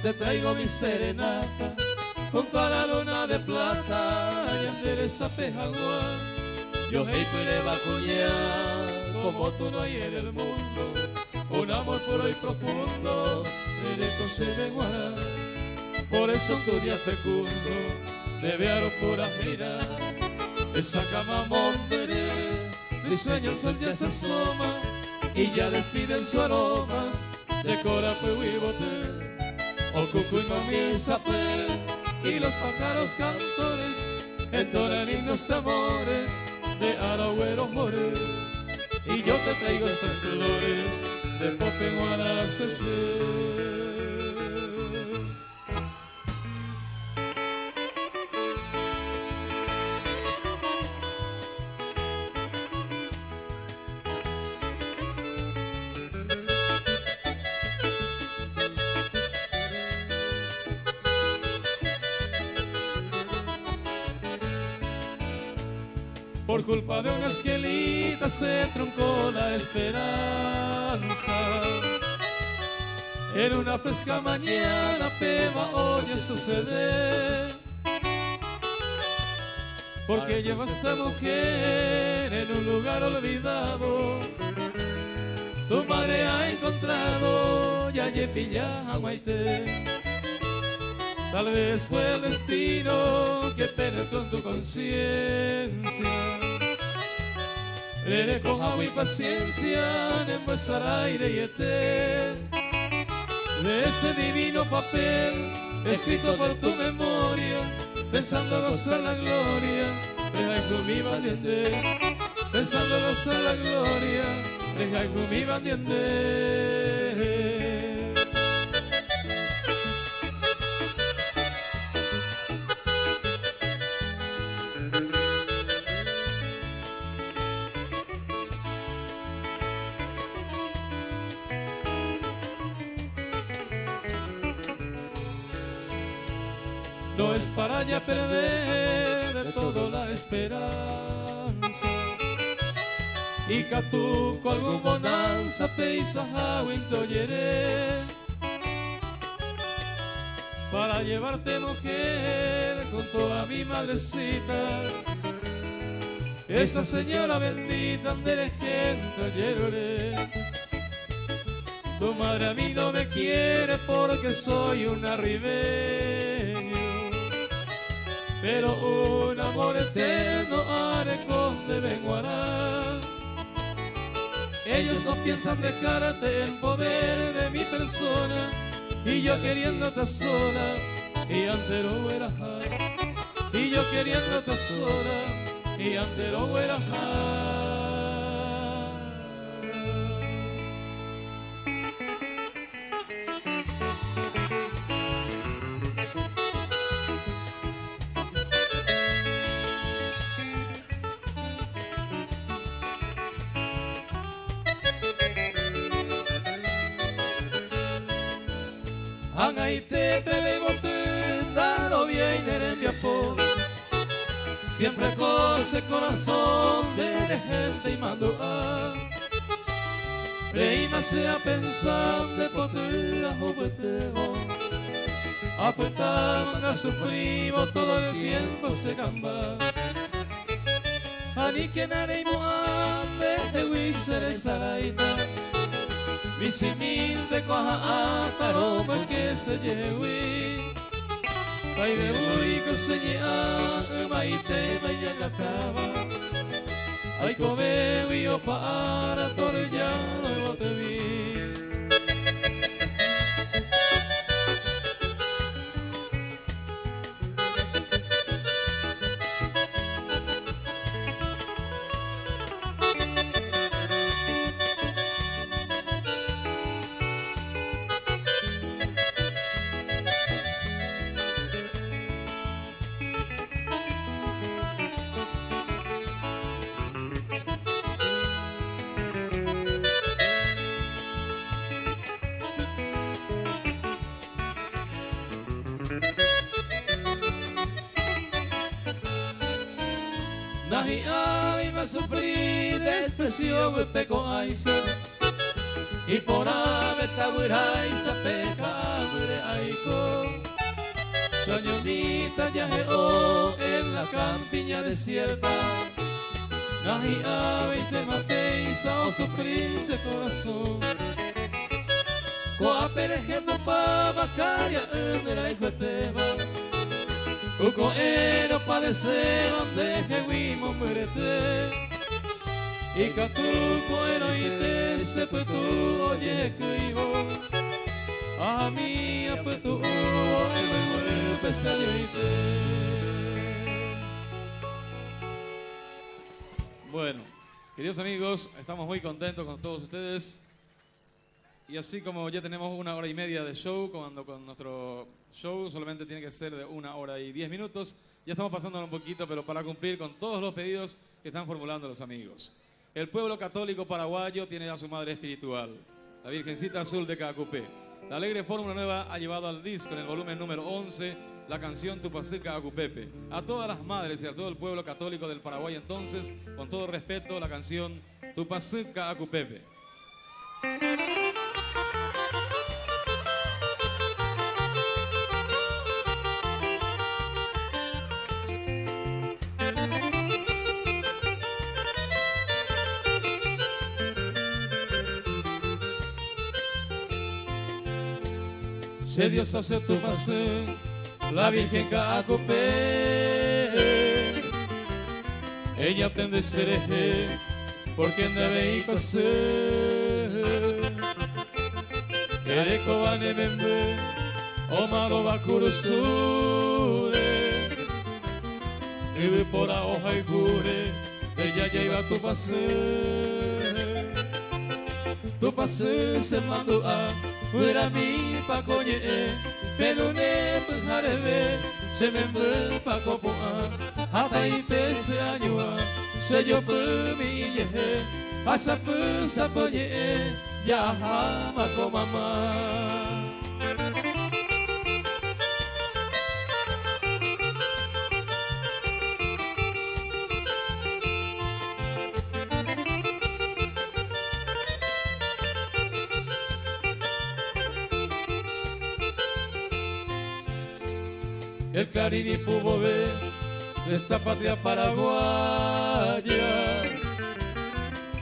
Te traigo mi serenata junto a la luna de plata y endereza Pejaguán. Yo hey pere vacuñar como tú no hay en el mundo, un amor puro y profundo directo se me guarda. Por eso tu día fecundo de vearo pura mira esa cama monteré mi sueño el sol ya se asoma y ya despiden sus aromas de corape y boté. O cucuy comienza a ver y los pájaros cantores entonan himnos de amores de aragüeros more y yo te traigo estas flores de Popehuara CC. Por culpa de una esquelita se truncó la esperanza. En una fresca mañana peba oye suceder. Porque llevaste a mujer en un lugar olvidado. Tu madre ha encontrado ya pilla a Guaité. Tal vez fue el destino que penetró en tu conciencia. Eres con agua y paciencia en vuestra aire y eté de ese divino papel escrito por tu memoria, pensando gozar la gloria, deja mi valiente, pensando gozar la gloria, deja mi valiente. No es para ya perder de todo la esperanza y catuco algún bonanza peisaje wintoyeré para llevarte mujer junto a mi madrecita esa señora bendita de gente lloré. Tu madre a mí no me quiere porque soy un arribeño, pero un amor eterno haré con de Benguará. Ellos no piensan dejarte en poder de mi persona y yo queriéndote sola y antero huerajá. Y yo queriéndote sola y antero huerajá. Angaite te debo tendaro bien en mi apoyo. Siempre cose corazón de gente y mando a Reima sea pensando poder a jugueteo. Apetaban a su primo todo el tiempo se gamba. Nani que nare muande de wisere saraita Misimil de coja ataroma que se lleve Pai de ui que se lleva maite vaya gataba Ai come io para torellano lo te vi Nahi ai me sufrí desprecio me pego aisa Y por ave tabuiraisa pega abre aiko Soñonita yajeó en la campiña desierta Nahi ave te mateisa o sufrirse corazón Coa perejendo pa bacaria en la hijo teba Uko ero padece donde jehuimo muérete Y catuco ero ite se putu oye cuivo A mí a putu el pesaño ite. Bueno, queridos amigos, estamos muy contentos con todos ustedes. Y así como ya tenemos 1 hora y media de show, cuando con nuestro show solamente tiene que ser de 1 hora y 10 minutos, ya estamos pasándolo un poquito, pero para cumplir con todos los pedidos que están formulando los amigos. El pueblo católico paraguayo tiene a su madre espiritual, la Virgencita Azul de Caacupé. La alegre Fórmula Nueva ha llevado al disco en el volumen número 11 la canción Tupacú Caacupepe. A todas las madres y a todo el pueblo católico del Paraguay entonces, con todo respeto, la canción Tupacú Caacupepe. Se Dios hace tu paseo, la Virgen Caacupé. Ella tende sereje, por quien debe ir paseo. Ereko va nebembe, omaro va kurusure. Y por la hoja y cure, ella lleva tu paseo. Tu paseo se mandó a Ura mi pa koye pelone pharebe se membe pa kopoa hata ite se anyua se yo pu mi ye asa pu sapoye ya ma ko mama. El clarín y pudo ver de esta patria paraguaya.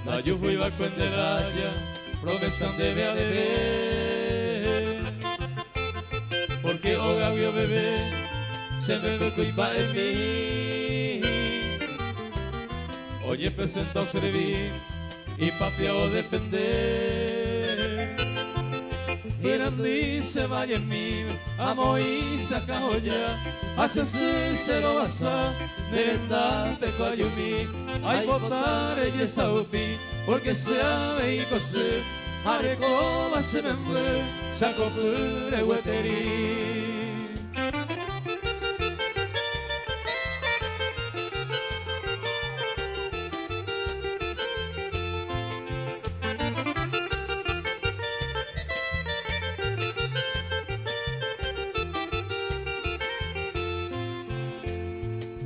La yuju iba cuendelaya, promesa debe a deber. Porque oga vio bebé, se me lo cuipa en mí. Oye, presentado servir y patria o defender. Grandi se vaya en mí, amo y saca joya, hace se lo basa, nerenda peco ayumi, ay botar ella saupi, porque se ave y cose, areco va se me mue, saco pure hueteri.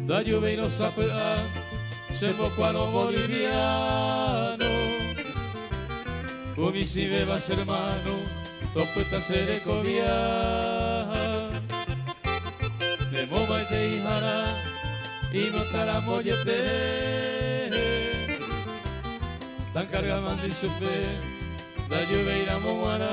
Da lluvia y no sapea, se mocuano boliviano. Umi si bebas hermano, toputa se de cobia. De moma y de hijara, y no taramoyete. tan carga mandichupe, da lluveira moana.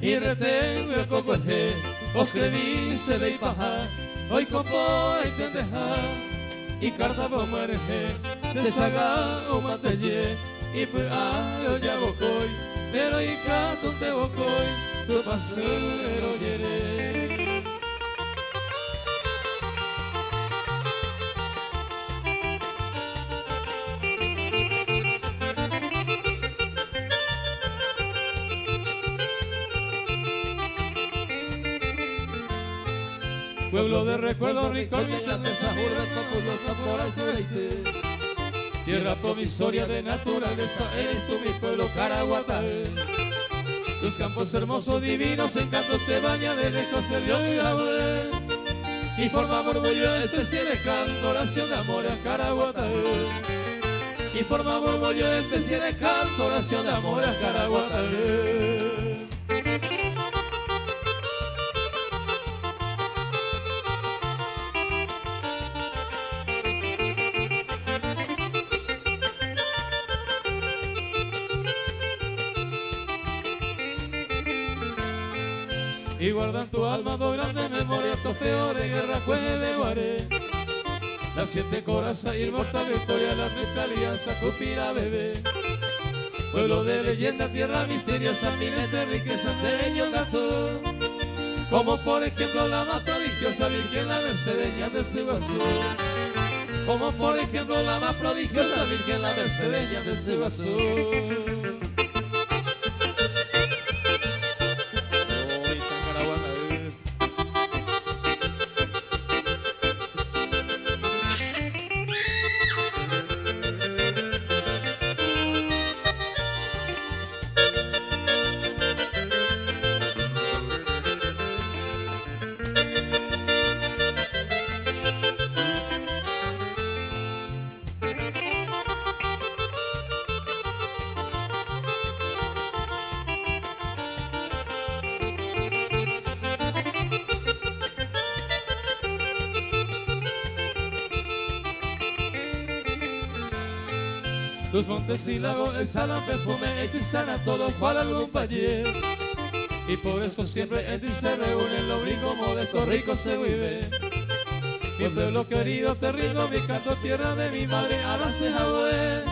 Y retengo el cocoje, os creví se le paja, hoy copo y tendeja, y carta por mareje, te saga o matelle, y pues ya bocoy, pero y cato te bocoy, tu pasero yere. Pueblo de recuerdos, rico mientras de urbe populosa por Alcoreite. Tierra provisoria de naturaleza, eres tú mi pueblo Caraguatá. Tus campos hermosos, divinos, encantos te baña de lejos el río de Agüe. Y forma murmullo especie de canto, oración de amor a Caraguatá. Y forma murmullo especie de canto, oración de amor a Caraguatá. Y guardan tu alma dos grandes memorias, tu feo de guerra, cueve, guaré. Las 7 corazas, inmortal victoria, la nuestra alianza, cupira, bebé. Pueblo de leyenda, tierra misteriosa, miles de riquezas, tereño gato. Como por ejemplo la más prodigiosa Virgen, la mercedeña de Ceguazú. Como por ejemplo la más prodigiosa Virgen, la mercedeña de Ceguazú. Tus montes y lagos exhalan perfume, hechizan a todos cual algún payé. Y por eso siempre en ti se reúnen los brincos modestos, ricos se vive. Mi pueblo querido te rindo mi canto, tierra de mi madre, Aracejahue.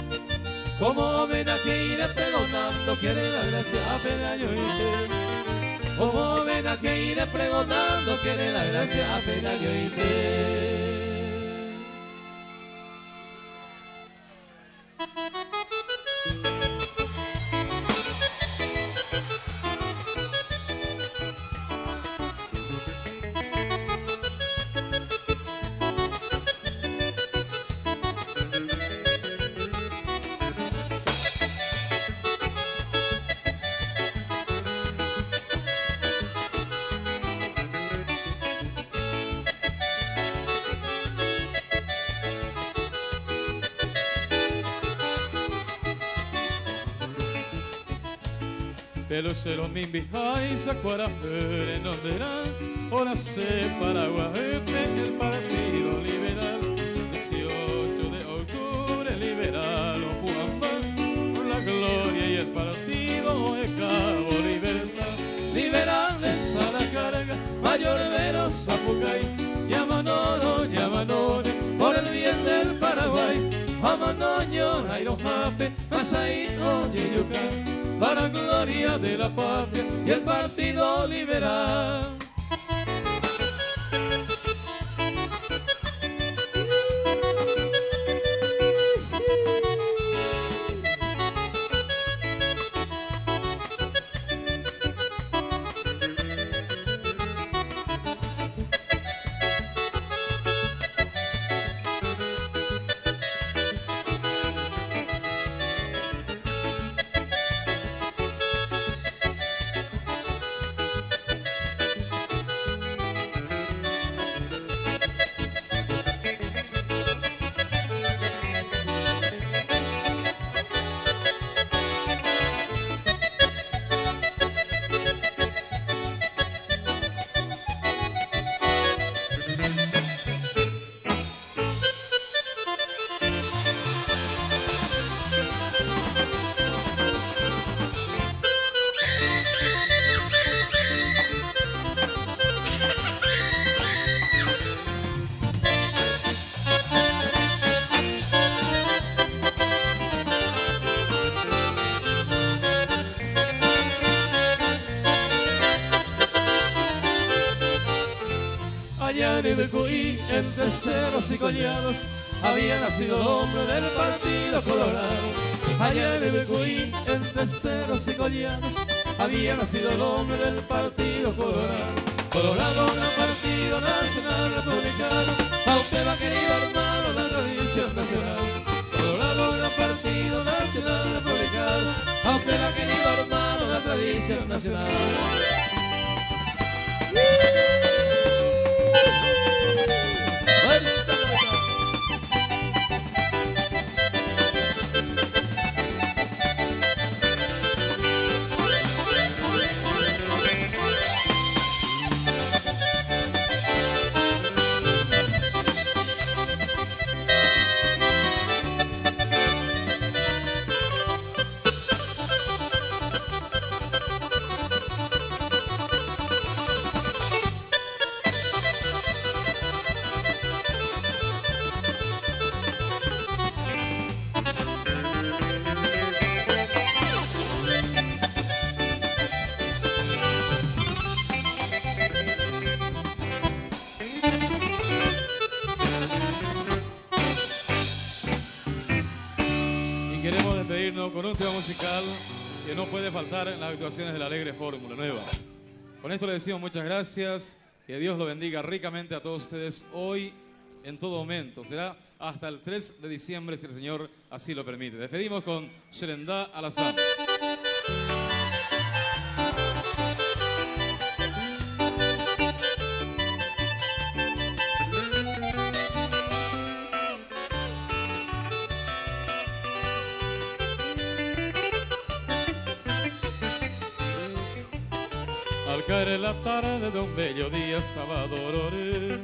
Como homenaje iré pregonando, quiere la gracia apenas yo iré. Como homenaje iré pregonando, quiere la gracia apenas yo iré. Pelucero Mimbijay, Sacuarajere, Nonderán, ahora se Paraguay, el Partido Liberal, 18 de octubre, liberal, Opuambán, por la gloria y el partido de Cabo Libertad, liberal de Salacarga, Mayor Vero, Zapucay, Yamanore, por el bien del Paraguay, Amanoño, Nairo Jape, Asaí, Oyeyucán, para gloria de la patria y el Partido Liberal. de BQI, entre cerros y collados, había nacido el hombre del Partido Colorado. Allá de BQI, entre cerros y collados, había nacido el hombre del Partido Colorado. Colorado era Partido Nacional Republicano, a usted va querido hermano la tradición nacional. Colorado era Partido Nacional Republicano, a usted va querido hermano la tradición nacional. Queremos despedirnos con un tema musical que no puede faltar en las actuaciones de la Alegre Fórmula Nueva. Con esto le decimos muchas gracias, que Dios lo bendiga ricamente a todos ustedes hoy, en todo momento. Será hasta el 3 de diciembre, si el Señor así lo permite. Despedimos con Serendá Alazán. Al caer en la tarde de un bello día sábado oré,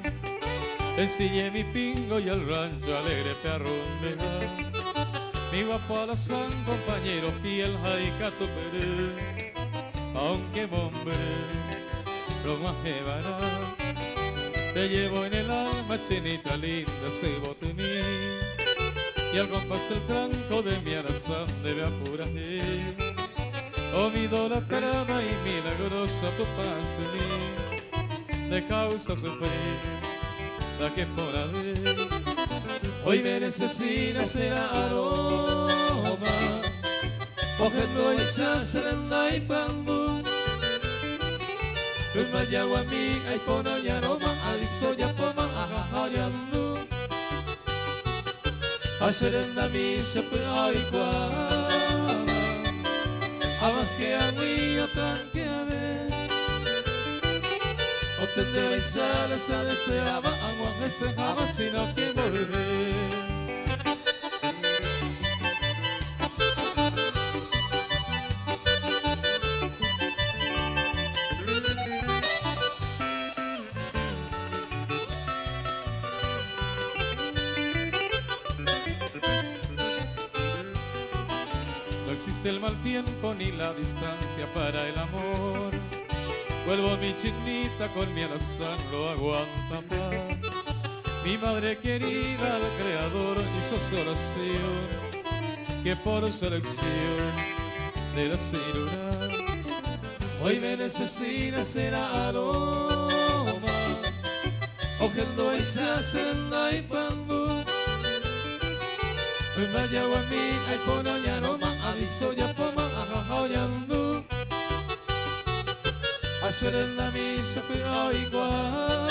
ensillé mi pingo y al rancho alegre perrumea. Mi guapo Alazán, compañero fiel, jaicato peré, aunque bombe, bromas que vará. Te llevo en el alma, chinita linda, ese bote mío, y al compás del tranco de mi Alazán debe apurar. Oh, mi idolatrada y milagrosa tu paz en mí, de causa sufrir, la que por haber. Hoy me necesita ser aroma, cogiendo esa serenda y pambu. Un mayagua a mí, ay pono y aroma, adizo ya poma, ajajayandu. A serenda mi se puede igual. Abas que agüillo tranque a ver, o te debes a la esa deseaba, agua que se jaba, sino que volver. No existe el mal tiempo ni la distancia para el amor. Vuelvo mi chinita con mi Alazán, lo aguanta paz. Mi madre querida al Creador hizo su oración, que por selección de la ciudad hoy me necesita ser aroma, cogiendo esa senda y pambu. Hoy me llevo a mí, ay pono y aroma, aviso ya poma, ajajayandu. A serenda mi se pero igual,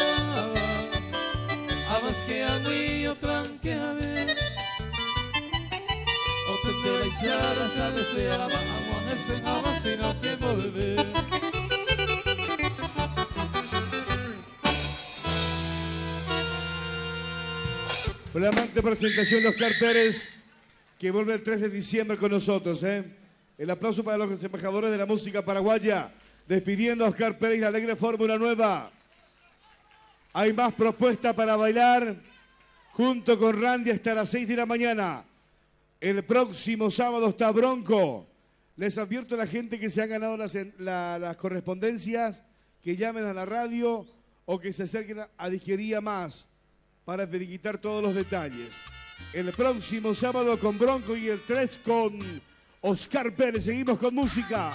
a más que agüillo tranque a ver, o te debes a la esa deseaba, agua ese jaba, sino que volver. Flamante presentación de Oscar Pérez, que vuelve el 3 de diciembre con nosotros. El aplauso para los embajadores de la música paraguaya, despidiendo a Oscar Pérez y la Alegre Fórmula Nueva. Hay más propuestas para bailar junto con Randy hasta las 6 de la mañana. El próximo sábado está Bronco. Les advierto a la gente que se han ganado las correspondencias, que llamen a la radio o que se acerquen a Disquería Más para verificar todos los detalles. El próximo sábado con Bronco y el 3 con Oscar Pérez. Seguimos con música.